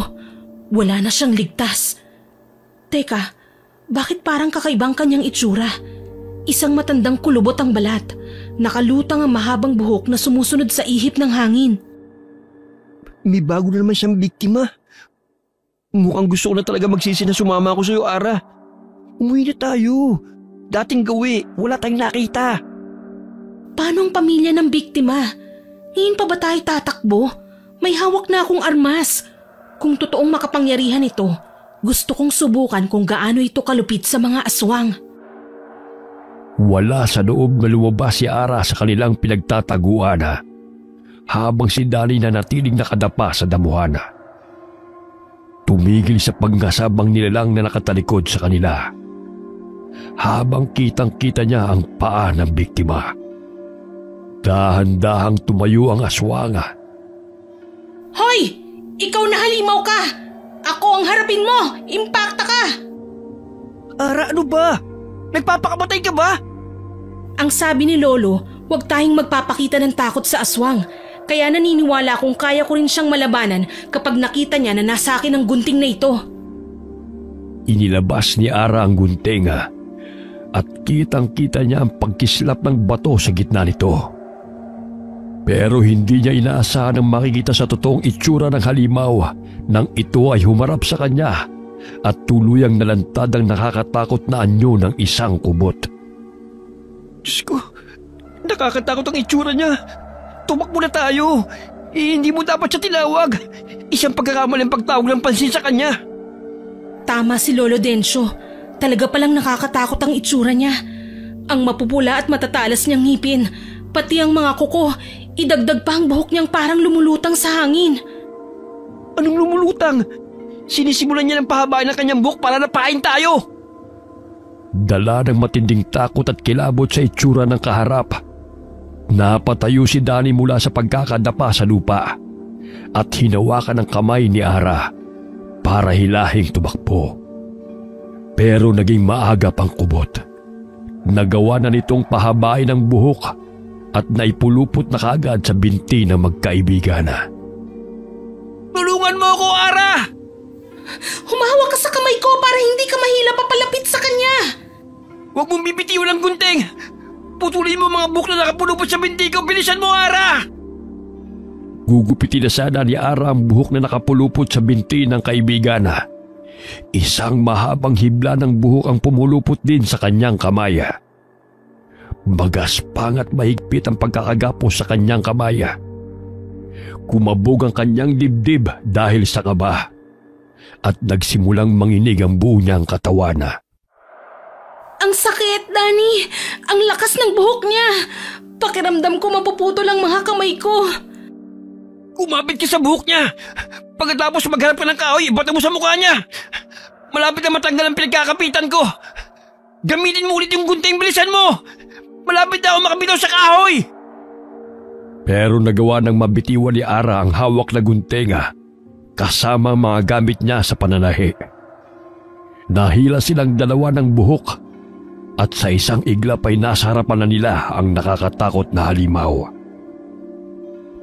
[SPEAKER 1] Wala na siyang ligtas. Teka, bakit parang kakaibang kanyang itsura? Isang matandang kulubot ang balat. Nakalutang ang mahabang buhok na sumusunod sa ihip ng hangin.
[SPEAKER 2] May bago na naman siyang biktima. Mukhang gusto ko na talaga magsisi na sumama ako sa iyo, Ara. Umuwi na tayo. Dating gawi, wala tayong nakita.
[SPEAKER 1] Paano ang pamilya ng biktima? Ngayon pa ba tayo tatakbo? May hawak na akong armas. Kung totoong makapangyarihan ito, gusto kong subukan kung gaano ito kalupit sa mga aswang.
[SPEAKER 4] Wala sa loob na lumabas si Ara sa kanilang pinagtataguan habang si Danny na natiling nakadapa sa damuhana. Tumigil sa pagngasab ang nilalang na nakatalikod sa kanila habang kitang-kita niya ang paa ng biktima. Dahan-dahang tumayo ang aswang.
[SPEAKER 1] Hoy! Ikaw na halimaw ka! Ako ang harapin mo! Impakta ka!
[SPEAKER 2] Ara, ano ba? Nagpapakamatay ka ba?
[SPEAKER 1] Ang sabi ni Lolo, huwag tayong magpapakita ng takot sa aswang. Kaya naniniwala kung kaya ko rin siyang malabanan kapag nakita niya na nasa akin ang gunting na ito.
[SPEAKER 4] Inilabas ni Ara ang gunting at kitang-kita niya ang pagkislap ng bato sa gitna nito. Pero hindi niya inaasahan ang makikita sa totoong itsura ng halimaw nang ito ay humarap sa kanya at tuluyang nalantad ang nakakatakot na anyo ng isang kubot.
[SPEAKER 2] Diyos ko, nakakatakot ang itsura niya. Tumakbo na tayo. Hindi mo dapat siya tinawag. Isang pagkakamaling pagtawag ng pansin sa kanya.
[SPEAKER 1] Tama si Lolo Densyo. Talaga palang nakakatakot ang itsura niya. Ang mapupula at matatalas niyang ngipin, pati ang mga kuko, idagdag pa ang buhok niyang parang lumulutang sa hangin.
[SPEAKER 2] Anong lumulutang? Sinisimulan niya ng pahabain ng kanyang buhok para napain tayo.
[SPEAKER 4] Dala ng matinding takot at kilabot sa itsura ng kaharap, napatayo si Danny mula sa pagkakadapa sa lupa at hinawakan ang kamay ni Ara para hilahing tumakbo. Pero naging maagap ang kubot. Nagawa na nitong pahabain ang buhok at naipulupot na kaagad sa binti ng magkaibigan.
[SPEAKER 2] Tulungan mo ako, Ara!
[SPEAKER 1] Humahawak ka sa kamay ko para hindi ka mahila papalapit sa kanya.
[SPEAKER 2] Huwag mong bibitiwan ang gunting! Putulin mo mga buhok na nakapulupot sa binti ko! Bilisan mo, Ara!
[SPEAKER 4] Gugupitin na sana ni Ara ang buhok na nakapulupot sa binti ng kaibigan. Isang mahabang hibla ng buhok ang pumulupot din sa kanyang kamay. Magaspang at mahigpit ang pagkakagapos sa kanyang kamay. Kumabog ang kanyang dibdib dahil sa kaba at nagsimulang manginig ang buo niyang katawan.
[SPEAKER 1] Ang sakit, Danny! Ang lakas ng buhok niya! Pakiramdam ko mapuputol ang mga kamay ko.
[SPEAKER 2] Kumapit ka sa buhok niya! Pagkatapos maghanap ka ng kahoy, ibato mo sa mukha niya! Malapit na matanggal ang pinagkakapitan ko! Gamitin mo ulit yung gunting, bilisan mo!
[SPEAKER 5] Malapit na ako makabitaw sa kahoy!
[SPEAKER 4] Pero nagawa ng mabitiwan ni Ara ang hawak na guntenga kasama ang mga gamit niya sa pananahi. Nahila silang dalawa ng buhok at sa isang iglap ay nasa harapan na nila ang nakakatakot na halimaw.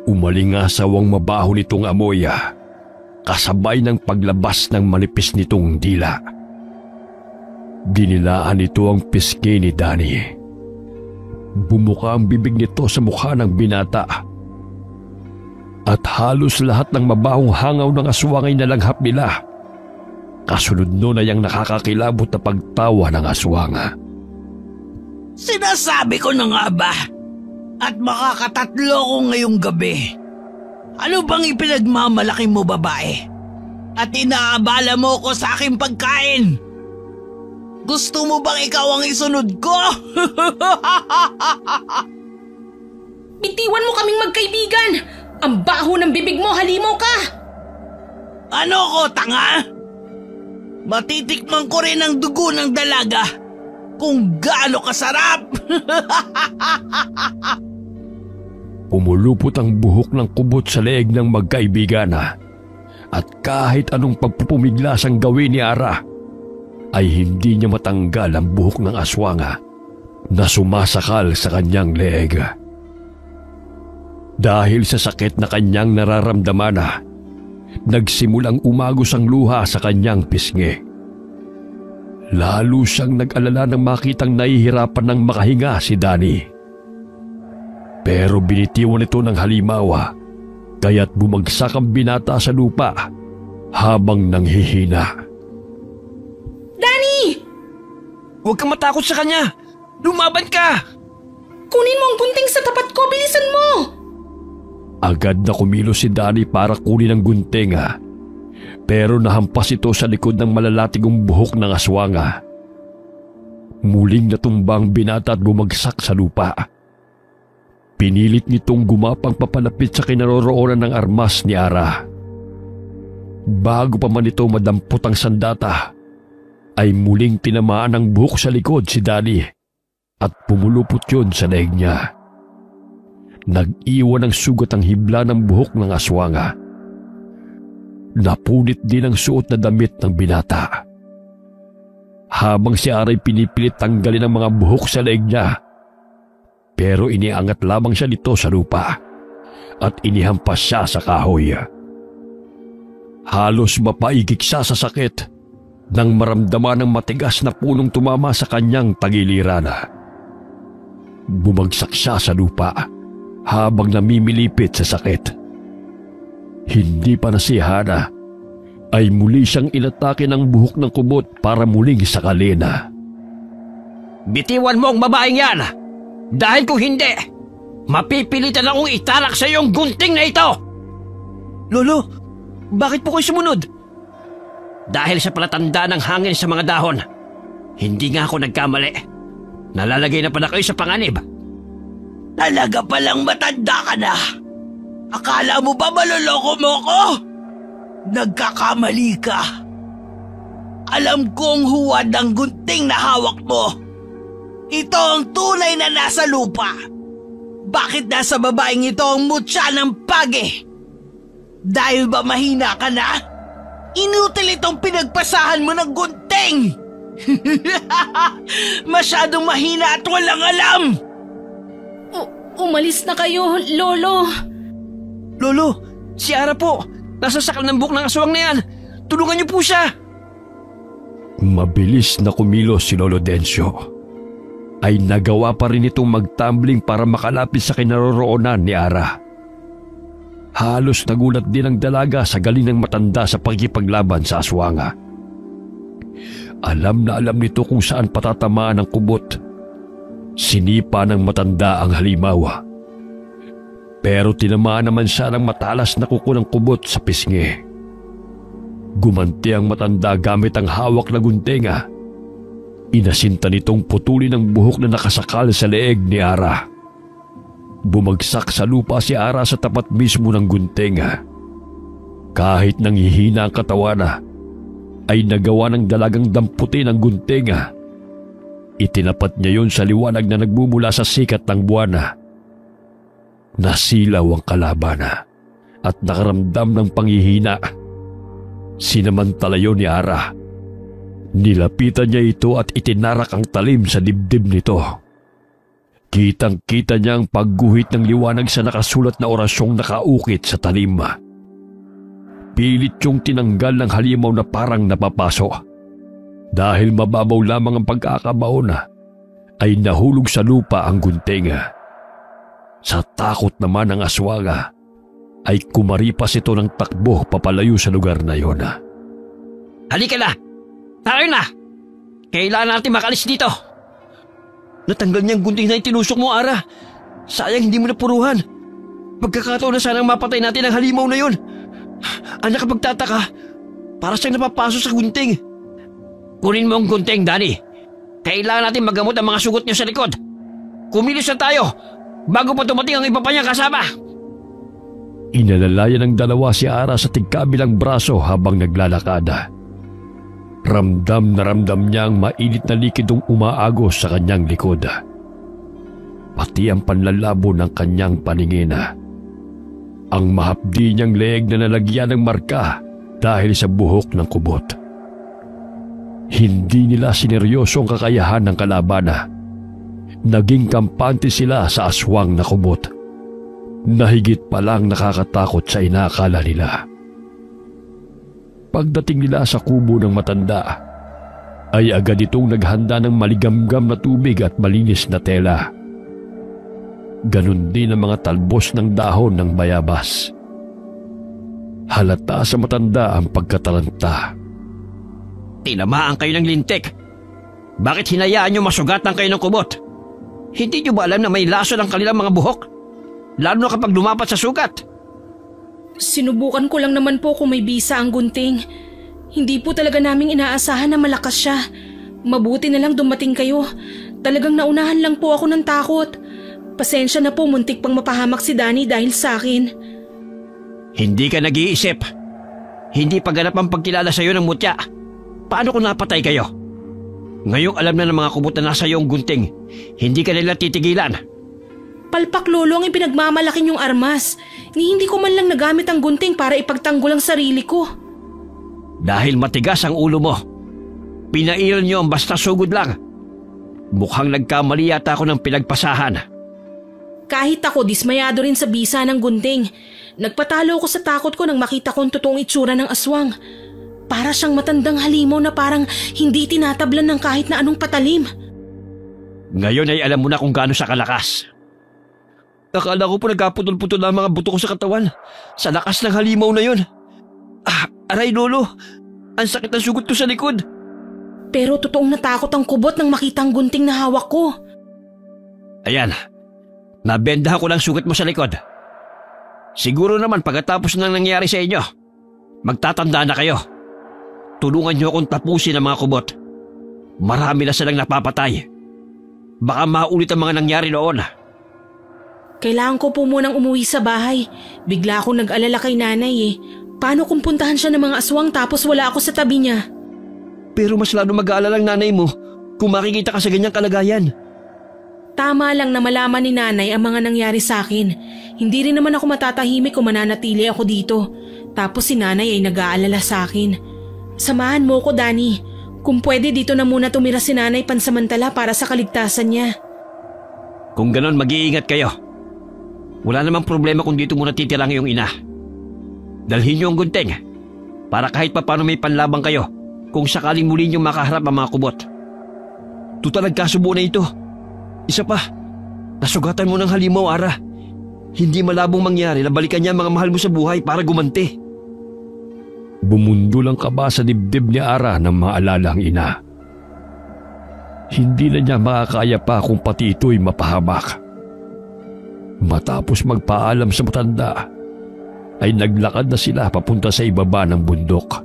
[SPEAKER 4] Umalingasaw ang mabaho nitong amoy kasabay ng paglabas ng manipis nitong dila. Dinilaan nito ang pisngi ni Danny. Bumuka ang bibig nito sa mukha ng binata. At halos lahat ng mabahong hangaw ng aswang ay nalanghap nila. Kasunod nun ay ang nakakakilabot na pagtawa ng aswang.
[SPEAKER 3] Sinasabi ko na nga ba? At makakatatlo ko ngayong gabi. Ano bang ipinagmamalaki mo, babae? At inaabala mo ko sa aking pagkain? Gusto mo bang ikaw ang isunod ko?
[SPEAKER 1] Bitiwan mo kaming magkaibigan! Ang baho ng bibig mo, halimaw ka!
[SPEAKER 3] Ano ko, tanga? Matitikman ko rin ang dugo ng dalaga kung gaano kasarap!
[SPEAKER 4] Pumulupot ang buhok ng kubot sa leeg ng magkaibigan at kahit anong pagpupumiglas ang gawin ni Ara, ay hindi niya matanggal ang buhok ng aswang na sumasakal sa kanyang leeg. Dahil sa sakit na kanyang nararamdaman, nagsimulang umagos ang luha sa kanyang pisngi. Lalo siyang nag-alala nang makitang nahihirapan ng makahinga si Danny. Pero binitiwan ito ng halimaw kaya't bumagsak ang binata sa lupa habang nanghihina.
[SPEAKER 1] Danny!
[SPEAKER 5] Huwag kang matakot sa kanya! Lumaban ka!
[SPEAKER 1] Kunin mo ang gunting sa tapat ko! Bilisan mo!
[SPEAKER 4] Agad na kumilos si Danny para kunin ang gunting pero nahampas ito sa likod ng malalatigong buhok ng aswang. Muling natumbang binata at bumagsak sa lupa. Pinilit nitong gumapang papalapit sa kinaroroonan ng armas ni Ara. Bago pa man ito madampot ang sandata, ay muling tinamaan ng buhok sa likod si Danny at pumulupot yun sa leeg niya. Nag-iwan ng sugat ang hibla ng buhok ng aswang. Napunit din ang suot na damit ng binata. Habang si Aray pinipilit tanggalin ang mga buhok sa leeg niya, pero iniangat lamang siya nito sa lupa at inihampas siya sa kahoy. Halos mapaigik siya sa sakit nang maramdaman ng matigas na punong tumama sa kanyang tagiliran. Bumagsak siya sa lupa habang namimilipit sa sakit. Hindi pa nasihana ay muli siyang inatake ng buhok ng kubot para muling sakalin.
[SPEAKER 5] Bitiwan mo ang babaeng yan! Dahil kung hindi, mapipilitan akong italak sa iyong gunting na ito! Lolo, bakit po kayo sumunod? Dahil sa palatanda ng hangin sa mga dahon, hindi nga ako nagkamali. Nalalagay na pala kayo sa panganib.
[SPEAKER 3] Talaga palang matanda ka na. Akala mo ba maloloko mo ko? Nagkakamali ka. Alam kong huwad ang gunting na hawak mo. Ito ang tunay na nasa lupa. Bakit nasa babaeng ito ang mutya ng page? Dahil ba mahina ka na? Inutil itong pinagpasahan mo ng gunting! Masyadong mahina at walang alam!
[SPEAKER 1] Umalis na kayo, Lolo.
[SPEAKER 5] Lolo, si Ara po. Nasa sakal ng buhok ng aswang na yan. Tulungan niyo po siya.
[SPEAKER 4] Mabilis na kumilos si Lolo Dencio. Ay nagawa pa rin itong magtumbling para makalapit sa kinaroroonan ni Ara. Halos nagulat din ang dalaga sa galing ng matanda sa pagkipaglaban sa aswanga. Alam na alam nito kung saan patatamaan ang kubot. Sinipa ng matanda ang halimaw. Pero tinamaan naman siya ng matalas na kuko ng kubot sa pisngi. Gumanti ang matanda gamit ang hawak na guntinga. Inasinta nitong putulin ang buhok na nakasakal sa leeg ni Ara. Bumagsak sa lupa si Ara sa tapat mismo ng guntinga. Kahit nanghihina ang katawan ay nagawa ng dalagang damputin ang guntinga Itinapat niya yun sa liwanag na nagbumula sa sikat ng buwan. Nasilaw ang kalaban at nakaramdam ng panghihina. Sinamantala yun ni Ara. Nilapitan niya ito at itinarak ang talim sa dibdib nito. Kitang-kita niya ang pagguhit ng liwanag sa nakasulat na orasyong nakaukit sa talim. Pilit yung tinanggal ng halimaw na parang napapaso. Dahil mababaw lamang ang pagkakabaon ay nahulog sa lupa ang gunting. Sa takot naman ng aswang ay kumaripas ito ng takbo papalayo sa lugar na yon.
[SPEAKER 5] Halika na! Tayo na! Kailangan natin makalis dito!
[SPEAKER 2] Natanggal niyang gunting na itinusok mo, Ara. Sayang hindi mo napuruhan. Pagkakataon na sanang mapatay natin ang halimaw na yon. Anak, kapag tataka, para siyang napapaso sa gunting.
[SPEAKER 5] Kunin mo ang gunting, Danny. Kailangan natin magamot ang mga sugot niyo sa likod. Kumilos na tayo bago pa dumating ang iba pa niyang kasama.
[SPEAKER 4] Inalalayan ng dalawa si Ara sa tigkabilang braso habang naglalakad. Ramdam na ramdam niya ang mainit na likidong umaagos sa kanyang likod. Pati ang panlalabo ng kanyang paningin. Ang mahapdi niyang leeg na nalagyan ng marka dahil sa buhok ng kubot. Hindi nila sineryoso ang kakayahan ng kalaban. Naging kampante sila sa aswang na kubot. Nahigit pa lang nakakatakot sa inaakala nila. Pagdating nila sa kubo ng matanda, ay agad itong naghanda ng maligamgam na tubig at malinis na tela. Ganon din ang mga talbos ng dahon ng bayabas. Halata sa matanda ang pagkatalanta.
[SPEAKER 5] Tinamaan kayo ng lintik. Bakit hinayaan niyo masugatan kayo ng kubot? Hindi niyo ba alam na may laso ng kanilang mga buhok? Lalo na kapag lumapat sa sugat.
[SPEAKER 1] Sinubukan ko lang naman po kung may bisa ang gunting. Hindi po talaga naming inaasahan na malakas siya. Mabuti na lang dumating kayo. Talagang naunahan lang po ako ng takot. Pasensya na po, muntik pang mapahamak si Danny dahil sa akin.
[SPEAKER 5] Hindi ka nag-iisip. Hindi pa ganap ang pagkilala sa iyo ng mutya. Paano kung napatay kayo? Ngayong alam na ng mga kubot na nasa iyong gunting, hindi ka nila titigilan.
[SPEAKER 1] Palpak lolo ang ipinagmamalaki niyong armas. Hindi ko man lang nagamit ang gunting para ipagtanggol ang sarili ko.
[SPEAKER 5] Dahil matigas ang ulo mo, pinairal niyo ang basta sugod lang. Mukhang nagkamali yata ako ng pinagpasahan.
[SPEAKER 1] Kahit ako, dismayado rin sa bisa ng gunting. Nagpatalo ako sa takot ko nang makita ko ang totoong itsura ng aswang. Para siyang matandang halimaw na parang hindi tinatablan ng kahit na anong patalim.
[SPEAKER 5] Ngayon ay alam mo na kung gaano siya kalakas.
[SPEAKER 2] Akala ko po nagkaputol-putol na ang mga buto ko sa katawan. Sa lakas ng halimaw na yon. Aray lolo, ang sakit ng sugot ko sa likod.
[SPEAKER 1] Pero totoong natakot ang kubot nang makita ang gunting na hawak ko.
[SPEAKER 5] Ayan, nabendahan ko lang sugat mo sa likod. Siguro naman pagkatapos ng nangyari sa inyo, magtatanda na kayo. Tulungan niyo akong tapusin ang mga kubot. Marami na silang napapatay. Baka maulit ang mga nangyari noon.
[SPEAKER 1] Kailangan ko po munang umuwi sa bahay. Bigla akong nag-alala kay nanay Paano kung puntahan siya ng mga aswang tapos wala ako sa tabi niya?
[SPEAKER 2] Pero mas lalo mag-aalala ang nanay mo kung makikita ka sa ganyang kalagayan.
[SPEAKER 1] Tama lang na malaman ni nanay ang mga nangyari sa akin. Hindi rin naman ako matatahimik kung mananatili ako dito. Tapos si nanay ay nag-aalala sa akin. Samahan mo ko, Danny. Kung pwede dito na muna tumira si nanay pansamantala para sa kaligtasan niya.
[SPEAKER 5] Kung ganon, mag-iingat kayo. Wala namang problema kung dito muna titira ang iyong ina. Dalhin niyo ang gunting para kahit pa paano may panlabang kayo kung sakaling muli niyong makaharap ang mga kubot.
[SPEAKER 2] Tutal nagkasubo na ito. Isa pa, nasugatan mo ng halimaw, Ara. Hindi malabong mangyari na balikan niya ang mga mahal mo sa buhay para gumanti.
[SPEAKER 4] Bumundol ang kaba sa dibdib ni Ara ng mga alalang ina. Hindi na niya makakaya pa kung pati ito'y mapahamak. Matapos magpaalam sa matanda, ay naglakad na sila papunta sa ibaba ng bundok.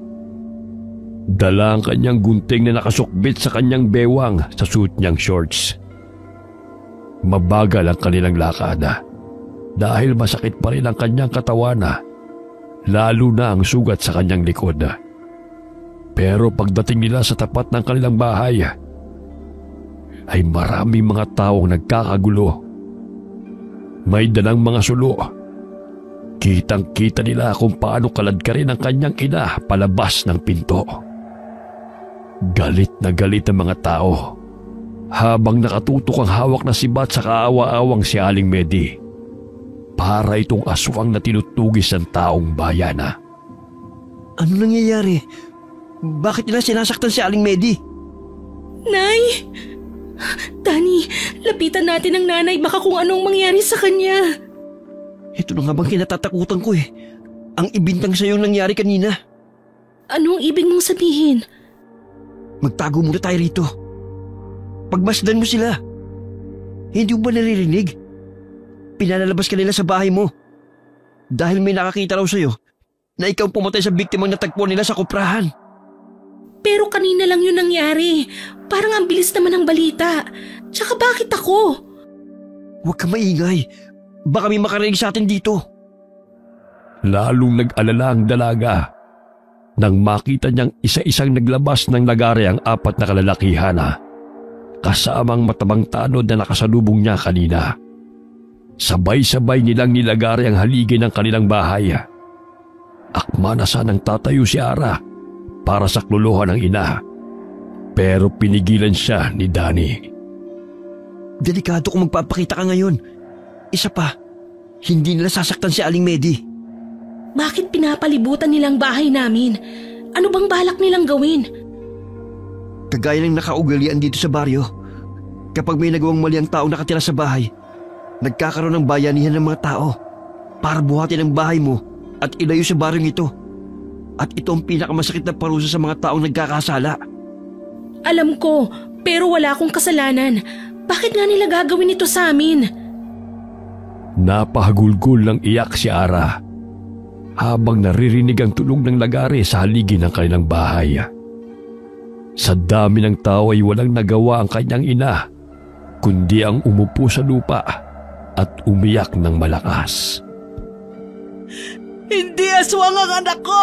[SPEAKER 4] Dala ang kanyang gunting na nakasukbit sa kanyang bewang sa suot niyang shorts. Mabagal ang kanilang lakad dahil masakit pa rin ang kanyang katawan, lalo na ang sugat sa kanyang likod. Pero pagdating nila sa tapat ng kanilang bahay, ay maraming mga taong nagkakagulo. May dalang mga sulo. Kitang-kita nila kung paano kaladkarin ang kanyang ina palabas ng pinto. Galit na galit ang mga tao habang nakatutok ang hawak na sibat sa kaawa-awang si Aling Medi. Para itong aswang na tinutugis ng taong bayana.
[SPEAKER 2] Ano nangyayari? Bakit nila sinasaktan si Aling Medi?
[SPEAKER 1] Nay! Dani, lapitan natin ang nanay baka kung anong mangyari sa kanya.
[SPEAKER 2] Ito na nga bang kinatatakutan ko eh. Ang ibintang sa'yo nangyari kanina.
[SPEAKER 1] Anong ibig mong sabihin?
[SPEAKER 2] Magtago muna tayo rito. Pagmasdan mo sila. Hindi mo ba naririnig? Pinalalabas ka nila sa bahay mo. Dahil may nakakita raw sa'yo na ikaw pumatay sa biktimang natagpuan nila sa kuprahan.
[SPEAKER 1] Pero kanina lang yun nangyari. Parang ang bilis naman ng balita. Tsaka bakit ako?
[SPEAKER 2] Huwag ka maingay. Baka may makarinig sa atin dito.
[SPEAKER 4] Lalong nag-alala ang dalaga nang makita niyang isa-isang naglabas ng lagare ang 4 na kalalakihan kasamang matabang tanod na nakasalubong niya kanina. Sabay-sabay nilang nilagare ang haligi ng kanilang bahay. Akma na sanang tatayo si Ara para saklolohan ng ina. Pero pinigilan siya ni Dani.
[SPEAKER 2] Delikado kung magpapakita ka ngayon. Isa pa, hindi nila sasaktan si Aling Medi.
[SPEAKER 1] Bakit pinapalibutan nilang bahay namin? Ano bang balak nilang gawin?
[SPEAKER 2] Kagaya ng nakaugalian dito sa baryo. Kapag may nagawang mali ang taong nakatira sa bahay, nagkakaroon ng bayanihan ng mga tao para buhatin ang bahay mo at ilayo sa baryong ito. At ito ang pinakamasakit na parusa sa mga taong nagkakasala.
[SPEAKER 1] Alam ko, pero wala akong kasalanan. Bakit nga nila gagawin ito sa amin?
[SPEAKER 4] Napahagulgol ng iyak si Ara habang naririnig ang tunog ng lagare sa haligi ng kanilang bahay. Sa dami ng tao ay walang nagawa ang kanyang ina kundi ang umupo sa lupa at umiyak ng malakas.
[SPEAKER 3] Hindi aswang ang anak ko!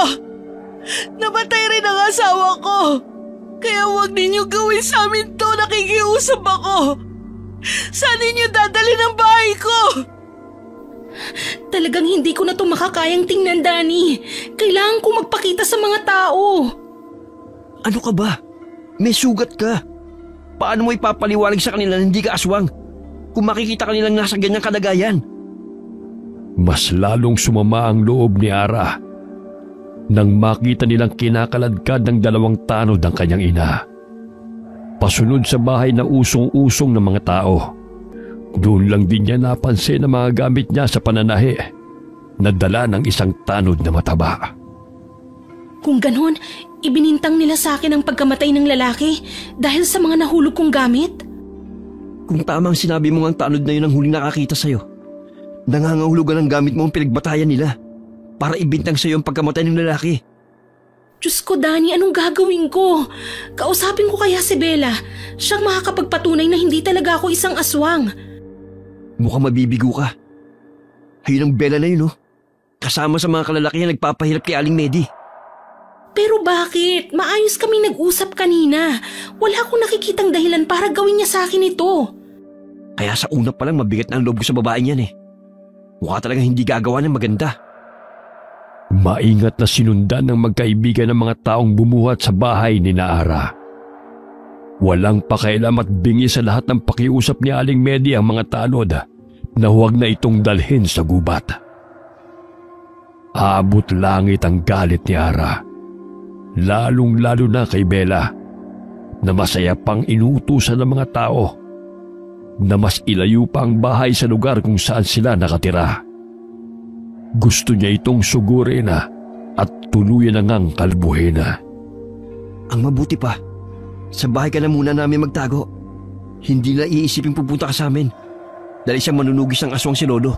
[SPEAKER 3] Namatay rin ang asawa ko! Kaya huwag ninyo gawin sa amin to, nakikiusap ako! Saan ninyo dadalhin ang bahay ko?
[SPEAKER 1] Talagang hindi ko na ito makakayang tingnan, Dani. Kailangan ko magpakita sa mga tao.
[SPEAKER 2] Ano ka ba? May sugat ka. Paano mo ipapaliwanag sa kanila na hindi ka aswang kung makikita ka nilang nasa ganyang kalagayan?
[SPEAKER 4] Mas lalong sumama ang loob ni Ara nang makita nilang kinakaladkad ng 2 tanod ang kanyang ina. Pasunod sa bahay na usong-usong ng mga tao. Doon lang din niya napansin ang mga gamit niya sa pananahi na dala ng isang tanod na mataba.
[SPEAKER 1] Kung ganon, ibinintang nila sa akin ang pagkamatay ng lalaki dahil sa mga nahulog kong gamit?
[SPEAKER 2] Kung tama ang sinabi mo ang tanod na yun ang huling nakakita sa'yo, nangangahulugan ang gamit mo ang pinagbatayan nila para ibintang sa'yo ang pagkamatay ng lalaki.
[SPEAKER 1] Diyos ko, Dani, anong gagawin ko? Kausapin ko kaya si Bella. Siyang makakapagpatunay na hindi talaga ako isang aswang.
[SPEAKER 2] Mukhang mabibigo ka. Ayun ang Bella na yun, no? Kasama sa mga kalalakihan nagpapahirap kay Aling Medi.
[SPEAKER 1] Pero bakit? Maayos kami nag-usap kanina. Wala akong nakikitang dahilan para gawin niya sa akin ito.
[SPEAKER 2] Kaya sa una pa lang mabigat na ang loob ko sa babaeng yan eh. Mukha talaga hindi gagawa ng maganda.
[SPEAKER 4] Maingat na sinundan ng magkaibigan ng mga taong bumuhat sa bahay ni Naara. Walang pakialam at bingi sa lahat ng pakiusap ni Aling Medi ang mga tanod na huwag na itong dalhin sa gubat. Abot langit ang galit ni Ara, lalong-lalo na kay Bella, na masaya pang inuutusan ng mga tao na mas ilayo pa ang bahay sa lugar kung saan sila nakatira. Gusto niya itong sugurin at tuluyan na ngang kalbuhin.
[SPEAKER 2] Ang mabuti pa, sa bahay ka na muna namin magtago. Hindi na iisipin pupunta ka sa amin dahil isang manunugis ng aswang si Lolo.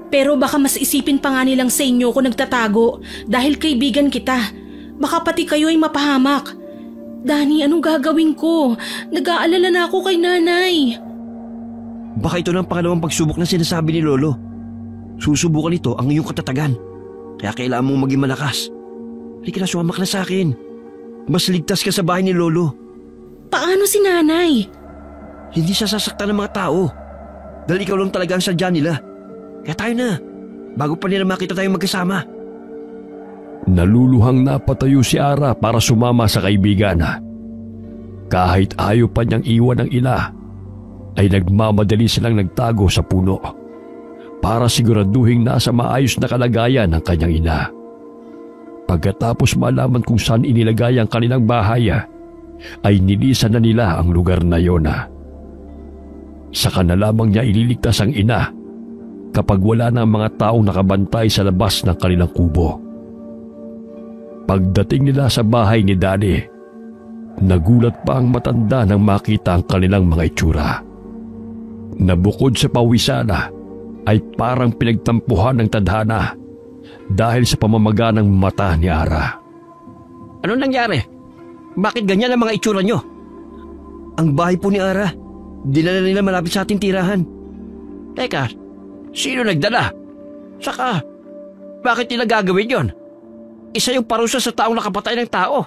[SPEAKER 1] Pero baka mas isipin pa nga nilang sa inyo ko nagtatago dahil kaibigan kita. Baka pati kayo ay mapahamak. Dani, anong gagawin ko? Nag-aalala na ako kay nanay.
[SPEAKER 2] Baka ito na ang pangalawang pagsubok na sinasabi ni Lolo. Susubukan ito ang iyong katatagan. Kaya kailangan mong maging malakas. Halika na, sumamak na sa akin. Mas ligtas ka sa bahay ni Lolo.
[SPEAKER 1] Paano si nanay?
[SPEAKER 2] Hindi siya sasaktan ng mga tao. Dahil ikaw lang talaga ang sadya nila. Kaya tayo na, bago pa nila makita tayong magkasama.
[SPEAKER 4] Naluluhang napatayo si Ara para sumama sa kaibigan. Kahit ayaw pa niyang iwan ng ina, ay nagmamadali silang nagtago sa puno para siguraduhin nasa maayos na kalagayan ng kanyang ina. Pagkatapos malaman kung saan inilagay ang kanilang bahay, ay nilisan na nila ang lugar na yon. Saka na lamang niya ililigtas ang ina kapag wala na ang mga taong nakabantay sa labas ng kanilang kubo. Pagdating nila sa bahay ni Danny, nagulat pa ang matanda nang makita ang kanilang mga itsura. Na bukod sa pawisana, ay parang pinagtampuhan ng tadhana dahil sa pamamaga ng mata ni Ara.
[SPEAKER 5] Ano nangyari? Bakit ganyan ang mga itsura nyo?
[SPEAKER 2] Ang bahay po ni Ara, dinala nila malapit sa ating tirahan.
[SPEAKER 5] Teka, sino nagdala? Saka, bakit nila gagawin yon? Isa yung parusa sa taong nakapatay ng tao.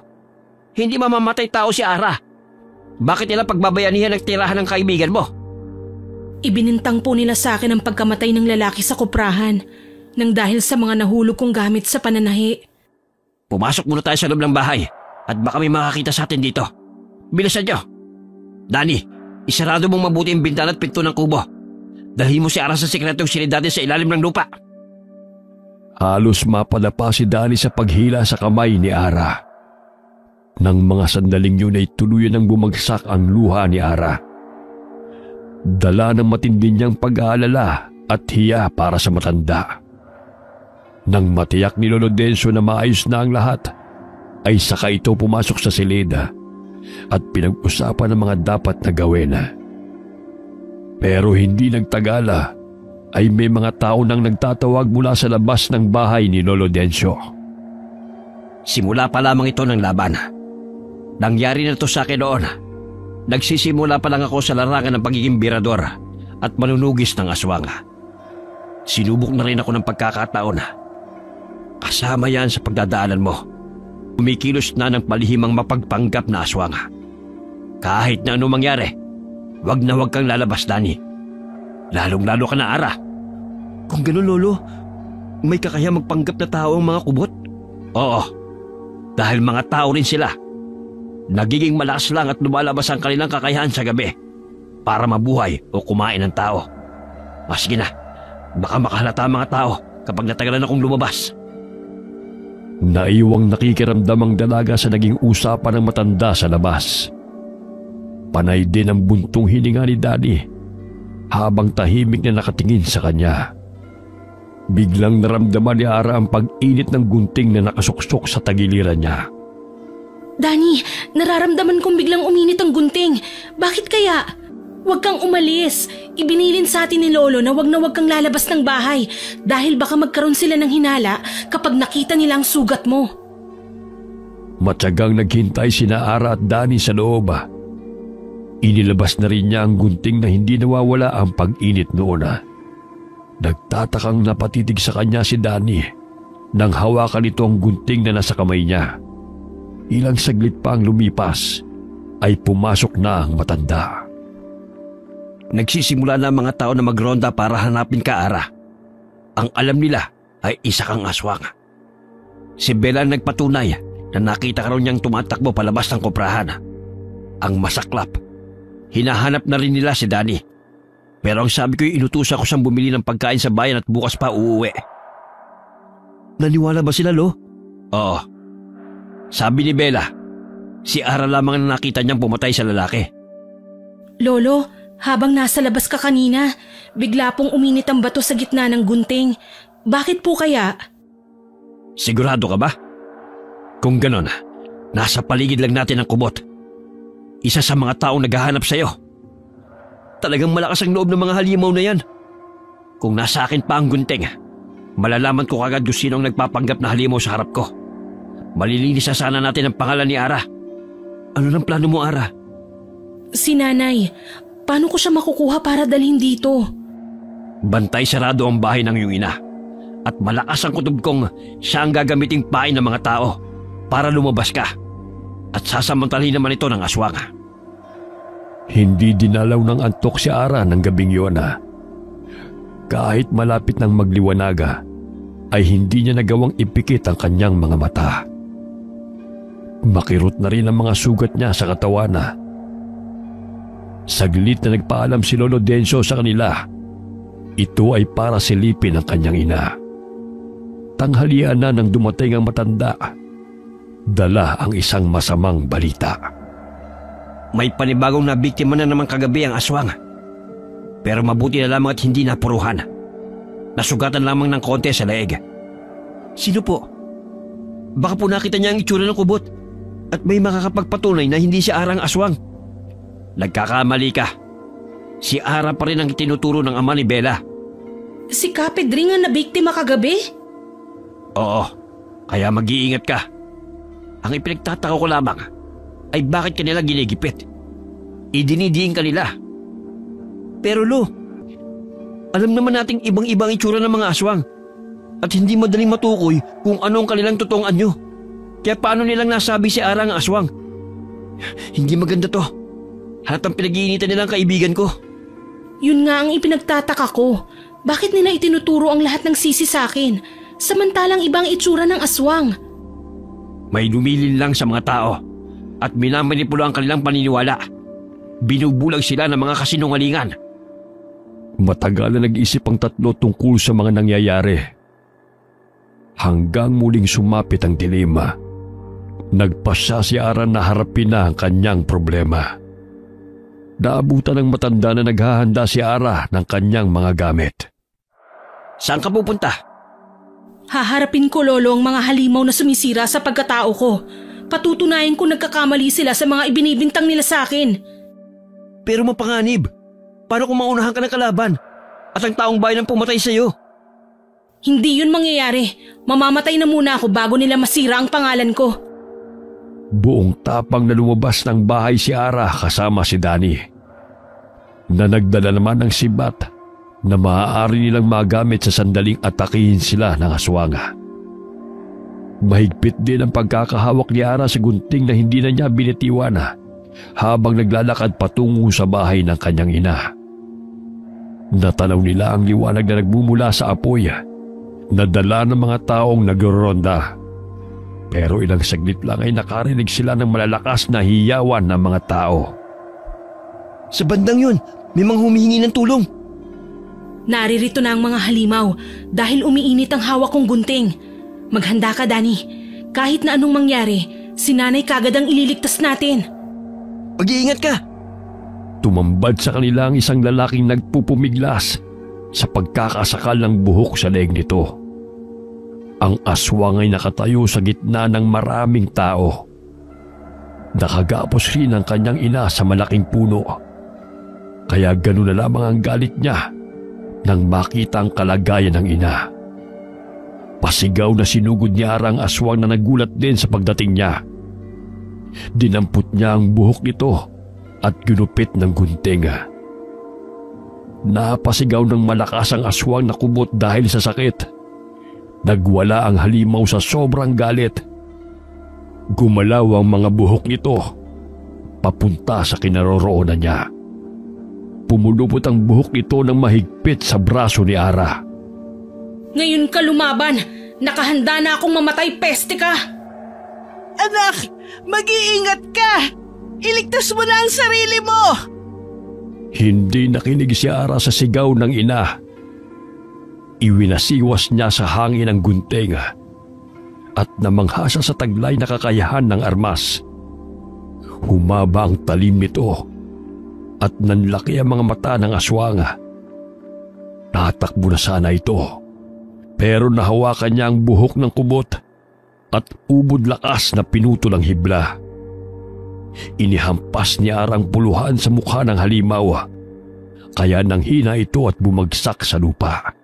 [SPEAKER 5] Hindi mamamatay tao si Ara. Bakit nila pagbabayanihan ang tirahan ng kaibigan mo?
[SPEAKER 1] Ibinintang po nila sa akin ang pagkamatay ng lalaki sa kuprahan nang dahil sa mga nahulog kong gamit sa pananahi.
[SPEAKER 5] Pumasok muna tayo sa loob ng bahay at baka may makakita sa atin dito. Bilisan nyo. Danny, isarado mong mabuti ang bintana at pinto ng kubo. Dalhin mo si Ara sa sikretong silid sa ilalim ng lupa.
[SPEAKER 4] Halos mapadapa si Danny sa paghila sa kamay ni Ara. Nang mga sandaling yun ay tuluyan ng bumagsak ang luha ni Ara. Dala ng matindi niyang pag-aalala at hiya para sa matanda. Nang matiyak ni Lolo Dencio na maayos na ang lahat, ay saka ito pumasok sa silid at pinag-usapan ng mga dapat na gawin. Pero hindi nagtagala ay may mga tao nang nagtatawag mula sa labas ng bahay ni Lolo Dencio.
[SPEAKER 5] Simula pa lamang ito ng laban. Nangyari na ito sa akin noon. Nagsisimula pa lang ako sa larangan ng pagiging birador at manunugis ng aswang. Sinubok na rin ako ng pagkakataon. Kasama yan sa pagdadaanan mo. Kumikilos na ng palihimang mapagpanggap na aswang. Kahit na ano mangyari, wag na wag kang lalabas, Danny. Lalong-lalo ka na, Ara.
[SPEAKER 2] Kung gano'n, Lolo, may kakaya magpanggap na tao ang mga kubot?
[SPEAKER 5] Oo, dahil mga tao rin sila. Nagiging malakas lang at lumalabas ang kanilang kakayahan sa gabi para mabuhay o kumain ng tao. Sige na, baka makahalata ang mga tao kapag natagalan akong lumabas.
[SPEAKER 4] Naiwang nakikiramdam ang dalaga sa naging usapan ng matanda sa labas. Panay din ang buntong hininga ni Danny habang tahimik na nakatingin sa kanya. Biglang naramdaman ni Ara ang pag-init ng gunting na nakasuksok sa tagiliran niya.
[SPEAKER 1] Danny, nararamdaman kong biglang uminit ang gunting. Bakit kaya? Huwag kang umalis. Ibinilin sa atin ni Lolo na wag kang lalabas ng bahay dahil baka magkaroon sila ng hinala kapag nakita nila ang sugat mo.
[SPEAKER 4] Matyagang naghintay sina Ara at Danny sa loob. Inilabas na rin niya ang gunting na hindi nawawala ang pag-init noon. Nagtatakang napatitig sa kanya si Danny nang hawakan ito ang gunting na nasa kamay niya. Ilang saglit pa ang lumipas ay pumasok na ang matanda.
[SPEAKER 5] Nagsisimula na ang mga tao na magronda para hanapin ka, Ara. Ang alam nila ay isa kang aswang. Si Bella ang nagpatunay na nakita ka raw niyang tumatakbo palabas ng kuprahan. Ang masaklap, hinahanap na rin nila si Danny. Pero ang sabi ko'y inutusan ko siyang bumili ng pagkain sa bayan at bukas pa uuwi.
[SPEAKER 2] Naniwala ba sila, Lo?
[SPEAKER 5] Oo. Sabi ni Bella, si Ara lamang ang nakita niyang pumatay sa lalaki.
[SPEAKER 1] Lolo, habang nasa labas ka kanina, bigla pong uminit ang bato sa gitna ng gunting. Bakit po kaya?
[SPEAKER 5] Sigurado ka ba? Kung ganon, nasa paligid lang natin ang kubot. Isa sa mga taong naghahanap sa'yo. Talagang malakas ang loob ng mga halimaw na yan. Kung nasa akin pa ang gunting, malalaman ko kagad kung sino ang nagpapanggap na halimaw sa harap ko. Malilinis na sana natin ang pangalan ni Ara. Ano nang plano mo, Ara?
[SPEAKER 1] Si Nanay, paano ko siya makukuha para dalhin dito?
[SPEAKER 5] Bantay sarado ang bahay ng iyong ina. At malakas ang kutob kong siya ang gagamiting pain ng mga tao para lumabas ka. At sasamantalhin naman ito ng aswang.
[SPEAKER 4] Hindi dinalaw ng antok si Ara ng gabing yun. Kahit malapit ng magliwanaga, ay hindi niya nagawang ipikit ang kanyang mga mata. Makirot na rin ang mga sugat niya sa katawan. Saglit na nagpaalam si Lolo Dencio sa kanila. Ito ay para silipin ang kanyang ina. Tanghalian na nang dumating ang matanda. Dala ang isang masamang balita.
[SPEAKER 5] May panibagong na biktima na naman kagabi ang aswang. Pero mabuti na lamang at hindi napuruhan. Nasugatan lamang ng konti sa leeg. Sino po? Baka po nakita niya ang itsura ng kubot at may makakapagpatunay na hindi si Ara ang aswang. Nagkakamali ka. Si Ara pa rin ang tinuturo ng ama ni Bella.
[SPEAKER 1] Si Kapedring ang nabiktima kagabi?
[SPEAKER 5] Oo, kaya mag-iingat ka. Ang ipinagtataka ko lamang ay bakit kanila ginigipit. Idinidiin kanila. Pero Lo, alam naman nating ibang-ibang itsura ng mga aswang at hindi madaling matukoy kung ano ang kanilang totoong anyo. Kaya paano nilang nasabi si Ara ang aswang? Hindi maganda to. Halatang pinag-iinitan nilang kaibigan ko.
[SPEAKER 1] Yun nga ang ipinagtataka ko. Bakit nila itinuturo ang lahat ng sisi sa akin, samantalang ibang itsura ng aswang?
[SPEAKER 5] May lumilin lang sa mga tao at minamanipulo ang kanilang paniniwala. Binubulag sila ng mga kasinungalingan.
[SPEAKER 4] Matagal na nag-isip ang tatlo tungkol sa mga nangyayari. Hanggang muling sumapit ang dilema, nagpasya si Ara na harapin na ang kanyang problema. Naabutan ng matanda na naghahanda si Ara ng kanyang mga gamit.
[SPEAKER 5] Saan ka pupunta?
[SPEAKER 1] Haharapin ko, Lolo, ang mga halimaw na sumisira sa pagkatao ko. Patutunayan ko nagkakamali sila sa mga ibinibintang nila sa akin.
[SPEAKER 5] Pero mapanganib. Paano kung maunahan ka ng kalaban at ang taong bayan ang pumatay sa iyo?
[SPEAKER 1] Hindi yun mangyayari. Mamamatay na muna ako bago nila masira ang pangalan ko.
[SPEAKER 4] Buong tapang na lumabas ng bahay si Ara kasama si Danny, na nagdala naman ng sibat na maaari nilang magamit sa sandaling atakihin sila ng aswanga. Mahigpit din ang pagkakahawak ni Ara sa gunting na hindi na niya binitiwan habang naglalakad patungo sa bahay ng kanyang ina. Natanaw nila ang liwanag na nagmumula sa apoy na dala ng mga taong nagroronda. Pero ilang saglit lang ay nakarinig sila ng malalakas na hiyawan ng mga tao.
[SPEAKER 5] Sa bandang yun, may mga humihingi ng tulong.
[SPEAKER 1] Naririto na ang mga halimaw dahil umiinit ang hawak kong gunting. Maghanda ka, Danny. Kahit na anong mangyari, si Nanay kagad ang ililigtas natin.
[SPEAKER 5] Mag-iingat ka!
[SPEAKER 4] Tumambad sa kanila ang isang lalaking nagpupumiglas sa pagkakasakal ng buhok sa leeg nito. Ang aswang ay nakatayo sa gitna ng maraming tao. Nakagapos rin ang kanyang ina sa malaking puno. Kaya gano'n na lamang ang galit niya nang makita ang kalagayan ng ina. Pasigaw na sinugod niya ang aswang na nagulat din sa pagdating niya. Dinampot niya ang buhok nito at ginupit ng gunting. Napasigaw ng malakas ang aswang na kubot dahil sa sakit. Nagwala ang halimaw sa sobrang galit. Gumalaw ang mga buhok nito papunta sa kinaroroonan niya. Pumulupot ang buhok nito ng mahigpit sa braso ni Ara.
[SPEAKER 1] Ngayon ka lumaban. Nakahanda na akong mamatay, peste ka!
[SPEAKER 3] Anak, mag-iingat ka! Iligtas mo na ang sarili mo!
[SPEAKER 4] Hindi nakinig si Ara sa sigaw ng ina. Iwinasiwas niya sa hangin ang gunting at namangha siya sa taglay na kakayahan ng armas. Humaba ang talim nito at nanlaki ang mga mata ng aswang. Tatakbo na sana ito, pero nahawakan niya ang buhok ng kubot at ubod lakas na pinutol ang hibla. Inihampas ni Ara ang puluhan sa mukha ng halimaw, kaya nanghina ito at bumagsak sa lupa.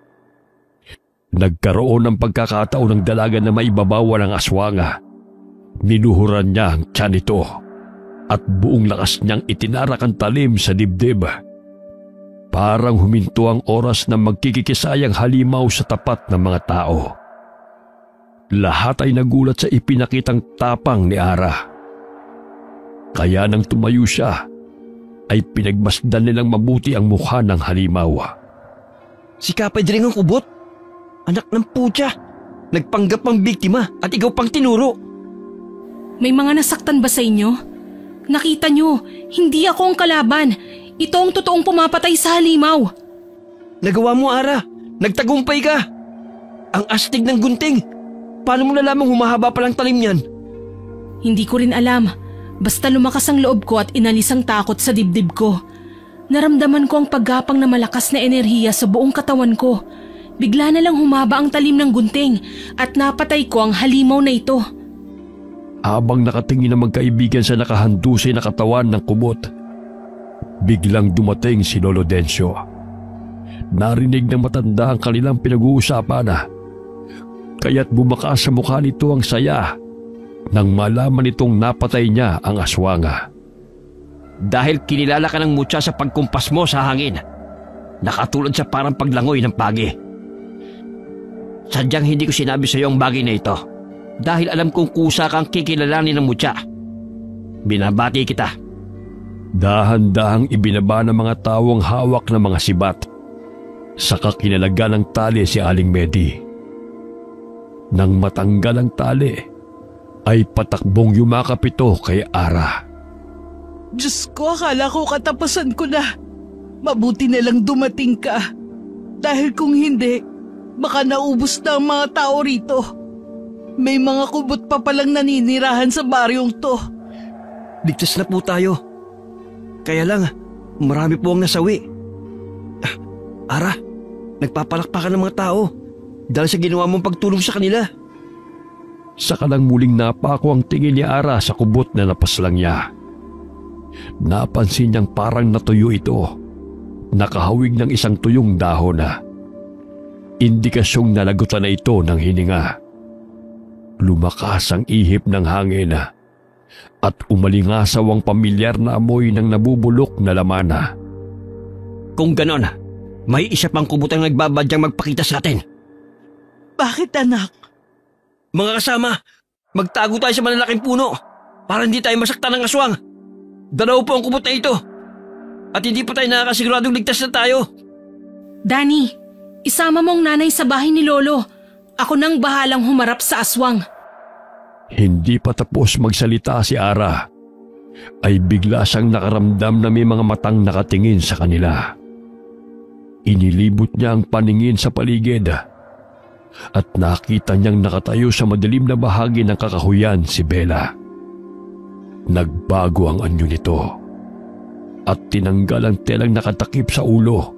[SPEAKER 4] Nagkaroon ng pagkakataon ng dalaga na maibabawa ng aswanga. Ninuhuran niya ang tiyan nito at buong lakas niyang itinarak ang talim sa dibdib. Parang huminto ang oras na magkikikisayang halimaw sa tapat ng mga tao. Lahat ay nagulat sa ipinakitang tapang ni Ara. Kaya nang tumayo siya, ay pinagmasdan nilang mabuti ang mukha ng halimaw.
[SPEAKER 2] Si Kapay Dring ang kubot. Anak ng putya. Nagpanggap ang biktima at ikaw pang tinuro.
[SPEAKER 1] May mga nasaktan ba sa inyo? Nakita nyo, hindi ako ang kalaban. Ito ang totoong pumapatay sa halimaw.
[SPEAKER 2] Nagawa mo, Ara. Nagtagumpay ka. Ang astig ng gunting. Paano mo nalamang humahaba palang talim niyan?
[SPEAKER 1] Hindi ko rin alam. Basta lumakas ang loob ko at inalis ang takot sa dibdib ko. Naramdaman ko ang paggapang na malakas na enerhiya sa buong katawan ko. Bigla na lang humaba ang talim ng gunting at napatay ko ang halimaw na ito.
[SPEAKER 4] Habang nakatingin ang magkaibigan sa nakahandusay na katawan ng kubot, biglang dumating si Lolo Dencio. Narinig ng matanda ang kanilang pinag-uusapan kaya't bumakas sa mukha nito ang saya nang malaman nitong napatay niya ang aswanga.
[SPEAKER 5] Dahil kinilala ka ng mutya sa pagkumpas mo sa hangin, nakatulad sa parang paglangoy ng pagi. Sadyang hindi ko sinabi sa iyo ang bagay na ito dahil alam kong kusa kang kikilalanin ng mutya. Binabati kita.
[SPEAKER 4] Dahan-dahang ibinaba ng mga tawang hawak ng mga sibat. Saka kinalaga ng tali si Aling Medi. Nang matanggal ang tali, ay patakbong yumakap ito kay Ara.
[SPEAKER 3] Diyos ko, akala ko katapusan ko na. Mabuti na lang dumating ka. Dahil kung hindi, baka naubos na ang mga tao rito. May mga kubot pa palang naninirahan sa baryong to.
[SPEAKER 2] Ligtas na po tayo. Kaya lang, marami po ang nasawi. Ara, nagpapalakpakan ng mga tao dahil sa ginawa mong pagtulong sa kanila.
[SPEAKER 4] Saka lang muling napako ang tingin ni Ara sa kubot na napaslang niya. Napansin niyang parang natuyo ito. Nakahawig ng isang tuyong dahon na. Indikasyong nalagutan na ito ng hininga. Lumakas ang ihip ng hangin at umalingasaw ang pamilyar na amoy ng nabubulok na laman.
[SPEAKER 5] Kung ganon, may isa pang kubot ang nagbabadyang magpakita sa atin.
[SPEAKER 3] Bakit, anak?
[SPEAKER 2] Mga kasama, magtago tayo sa malalaking puno para hindi tayo masaktan ng aswang. Dalawa po ang kubot na ito at hindi pa tayo nakakasiguradong ligtas na tayo.
[SPEAKER 1] Danny, isama mo ang nanay sa bahay ni Lolo. Ako nang bahalang humarap sa aswang.
[SPEAKER 4] Hindi pa tapos magsalita si Ara, ay bigla siyang nakaramdam na may mga matang nakatingin sa kanila. Inilibot niya ang paningin sa paligid at nakita niyang nakatayo sa madilim na bahagi ng kakahuyan si Bella. Nagbago ang anyo nito at tinanggal ang telang nakatakip sa ulo.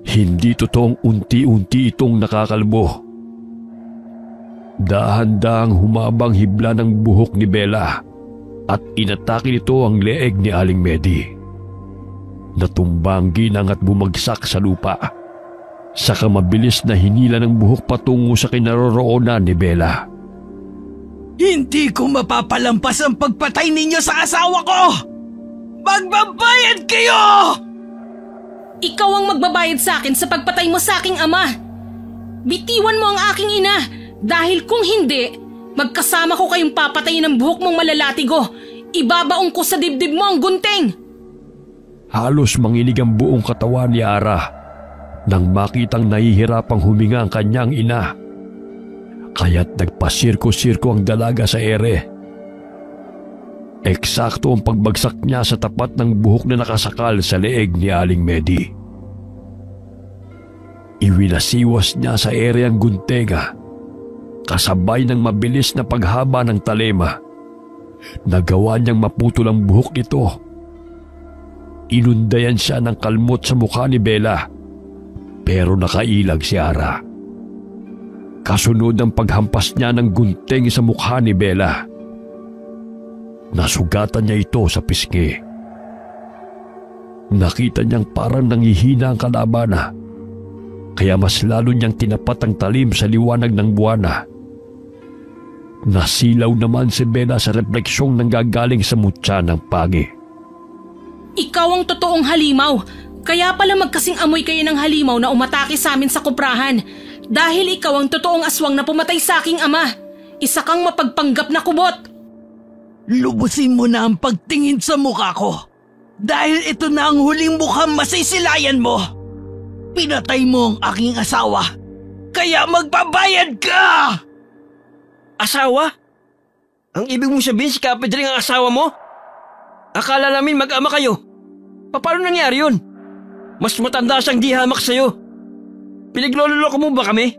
[SPEAKER 4] Hindi totoong unti-unti itong nakakalbo. Dahan-dahang humabang hibla ng buhok ni Bella at inatake nito ang leeg ni Aling Medi. Natumbang ginang at bumagsak sa lupa. Saka mabilis na hinila ng buhok patungo sa kinaroroonan ni Bella.
[SPEAKER 3] Hindi ko mapapalampas ang pagpatay ninyo sa asawa ko! Magbabayad kayo!
[SPEAKER 1] Ikaw ang magbabayad sa akin sa pagpatay mo sa aking ama. Bitiwan mo ang aking ina dahil kung hindi, magkasama ko kayong papatayin ng buhok mong malalatigo. Ibabaong ko sa dibdib mo ang gunting.
[SPEAKER 4] Halos manginig ang buong katawan ni Ara nang makitang nahihirapang huminga ang kanyang ina. Kaya't nagpasirko-sirko ang dalaga sa ere. Eksakto ang pagbagsak niya sa tapat ng buhok na nakasakal sa leeg ni Aling Medi. Iwinasiwas niya sa ere ang guntega, kasabay ng mabilis na paghaba ng talema. Nagawa niyang maputol ang buhok nito. Inundayan siya ng kalmot sa mukha ni Bella, pero nakailag si Ara. Kasunod ang paghampas niya ng gunting sa mukha ni Bella. Nasugatan niya ito sa pisngi. Nakita niyang parang nangihina ang kalaban, kaya mas lalo niyang tinapat ang talim sa liwanag ng buwan. Nasilaw naman si Bella sa refleksyong nanggagaling sa mutya ng pagi.
[SPEAKER 1] Ikaw ang totoong halimaw. Kaya pala magkasing amoy kayo ng halimaw na umatake sa amin sa kuprahan. Dahil ikaw ang totoong aswang na pumatay sa aking ama. Isa kang mapagpanggap na kubot.
[SPEAKER 3] Lubusin mo na ang pagtingin sa mukha ko. Dahil ito na ang huling mukhang masisilayan mo. Pinatay mo ang aking asawa. Kaya magbabayad ka!
[SPEAKER 2] Asawa? Ang ibig mong sabihin si Kapedring ang asawa mo? Akala namin mag-ama kayo. Paano nangyari yun? Mas matanda siyang di hamak sa'yo. Pinaglololoko mo ba kami?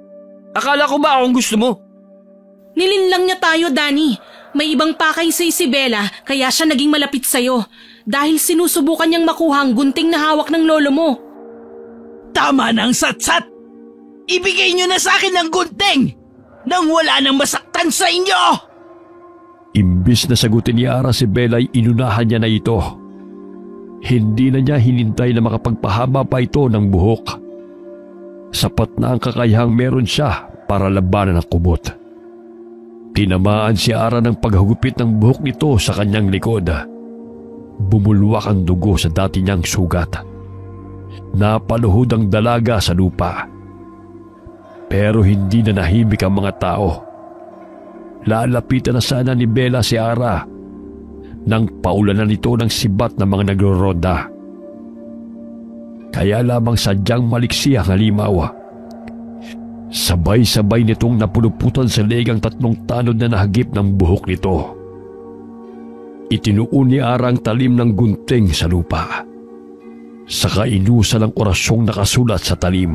[SPEAKER 2] Akala ko ba akong gusto mo?
[SPEAKER 1] Nilinlang niya tayo, Danny. May ibang pakay si Isabela kaya siya naging malapit sa'yo. Dahil sinusubukan niyang makuha ang gunting na hawak ng lolo mo.
[SPEAKER 3] Tama na ang satsat! Ibigay niyo na sa akin ang gunting! Nang wala nang masaktan sa inyo!
[SPEAKER 4] Imbis na sagutin ni Ara si Bella ay inunahan niya na ito. Hindi na niya hinintay na makapagpahaba pa ito ng buhok. Sapat na ang kakayahang meron siya para labanan ang kubot. Tinamaan si Ara ng paghagupit ng buhok nito sa kanyang likod. Bumulwak ang dugo sa dati niyang sugat. Napaluhod ang dalaga sa lupa. Pero hindi na nahimik ang mga tao. Lalapitan na sana ni Bella si Ara nang paulanan nito ng sibat ng mga nagloroda. Kaya lamang sadyang maliksi ang halimaw. Sabay-sabay nitong napuluputan sa leeg ang 3 tanod na nahagip ng buhok nito. Itinuon ni Ara ang talim ng gunting sa lupa. Saka inusan ang orasyong nakasulat sa talim.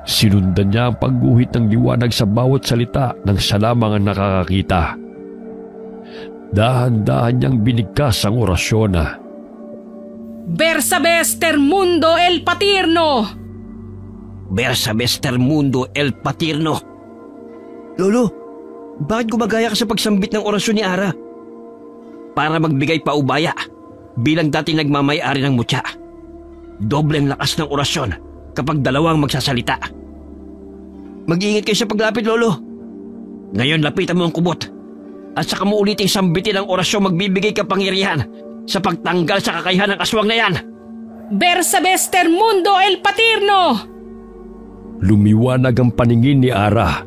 [SPEAKER 4] Sinundan niya ang pagguhit ng liwanag sa bawat salita ng siya lamang ang nakakakita. Dahan-dahan niyang binigkas ang orasyon na
[SPEAKER 1] Bersabes Termundo el Patirno!
[SPEAKER 5] Bersabes Termundo el Patirno.
[SPEAKER 2] Lolo, bakit gumagaya ka sa pagsambit ng orasyon ni Ara?
[SPEAKER 5] Para magbigay paubaya bilang dating nagmamay-ari ng mutya. Doble ang lakas ng orasyon kapag dalawang magsasalita.
[SPEAKER 2] Mag-iingat kayo sa paglapit, Lolo.
[SPEAKER 5] Ngayon lapitan mo ang kubot at saka mo uliting sambitin ang orasyon magbibigay kapangyarihan sa pagtanggal sa kakayahan ng aswang na yan.
[SPEAKER 1] Bersabes Termundo el Patirno!
[SPEAKER 4] Lumiwanag ang paningin ni Ara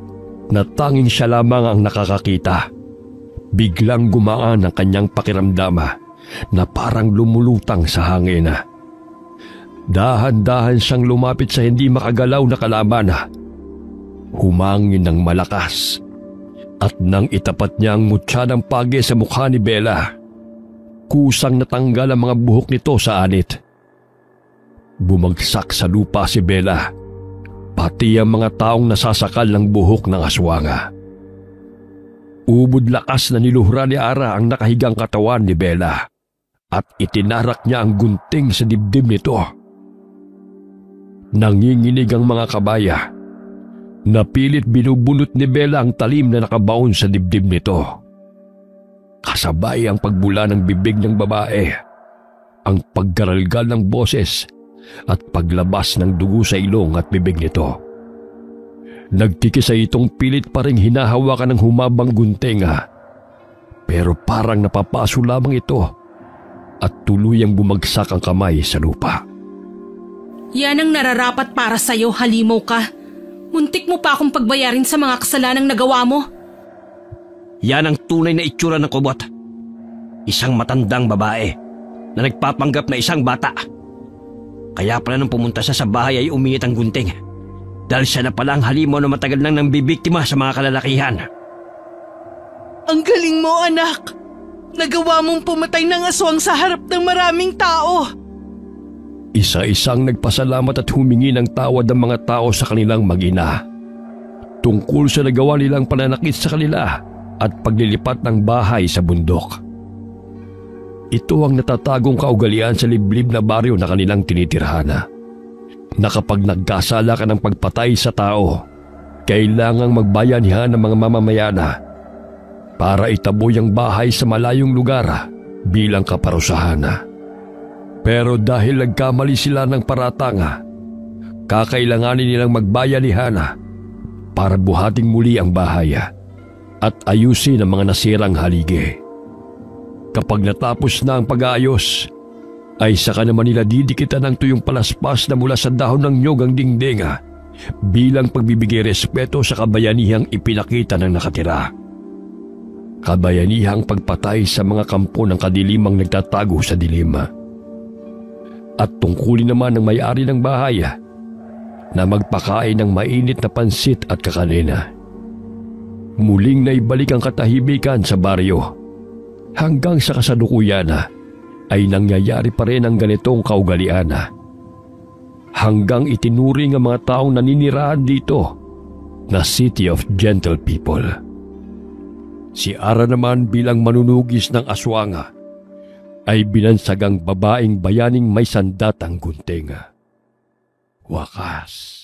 [SPEAKER 4] na tanging siya lamang ang nakakakita. Biglang gumaan ang kanyang pakiramdama na parang lumulutang sa hangin. Dahan-dahan siyang lumapit sa hindi makagalaw na kalaban. Humangin ng malakas at nang itapat niya ang mutya ng pagi sa mukha ni Bella, kusang natanggal ang mga buhok nito sa anit. Bumagsak sa lupa si Bella, pati ang mga taong nasasakal ng buhok ng aswanga. Ubod lakas na niluhura ni Ara ang nakahigang katawan ni Bella at itinarak niya ang gunting sa dibdib nito. Nanginginig ang mga kabaya. Napilit binubunot ni Bella ang talim na nakabaon sa dibdib nito. Kasabay ang pagbula ng bibig ng babae, ang paggaralgal ng boses at paglabas ng dugo sa ilong at bibig nito. Nagtikisa itong pilit pa ring hinahawakan ng humabang gunting. Pero parang napapaso lamang ito at tuluyang bumagsak ang kamay sa lupa.
[SPEAKER 1] Yan ang nararapat para sa'yo, halimaw ka. Muntik mo pa akong pagbayarin sa mga kasalanang nagawa mo.
[SPEAKER 5] Yan ang tunay na itsura ng kubot. Isang matandang babae na nagpapanggap na isang bata. Kaya pala nung pumunta siya sa bahay ay umiit ang gunting. Dahil siya na pala ang halimaw na matagal nang nambibiktima sa mga kalalakihan.
[SPEAKER 3] Ang galing mo, anak! Nagawa mong pumatay ng aswang sa harap ng maraming tao!
[SPEAKER 4] Isa-isang nagpasalamat at humingi ng tawad ang mga tao sa kanilang mag-ina tungkol sa nagawa nilang pananakit sa kanila at paglilipat ng bahay sa bundok. Ito ang natatagong kaugalian sa liblib na baryo na kanilang tinitirhan. Na kapag nagkasala ka ng pagpatay sa tao, kailangang magbayanihan ng mga mamamayana para itaboy ang bahay sa malayong lugar bilang kaparusahan. Pero dahil nagkamali sila ng paratanga, kakailanganin nilang magbayanihan para buhating muli ang bahay at ayusin ang mga nasirang haligi. Kapag natapos na ang pag-aayos, ay saka naman nila didikitan ng tuyong palaspas na mula sa dahon ng nyog ang dingding bilang pagbibigay respeto sa kabayanihang ipinakita ng nakatira. Kabayanihang pagpatay sa mga kampo ng kadilimang nagtatago sa dilim. at tungkulin naman ng may-ari ng bahay na magpakain ng mainit na pansit at kakanina. Muling naibalik ang katahimikan sa baryo hanggang sa kasalukuyan ay nangyayari pa rin ang ganitong kaugalian hanggang itinuring ang mga taong naninirahan dito na City of Gentle People. Si Ara naman bilang manunugis ng aswang ay binansagang babaeng bayaning may sandatang gunting. Wakas.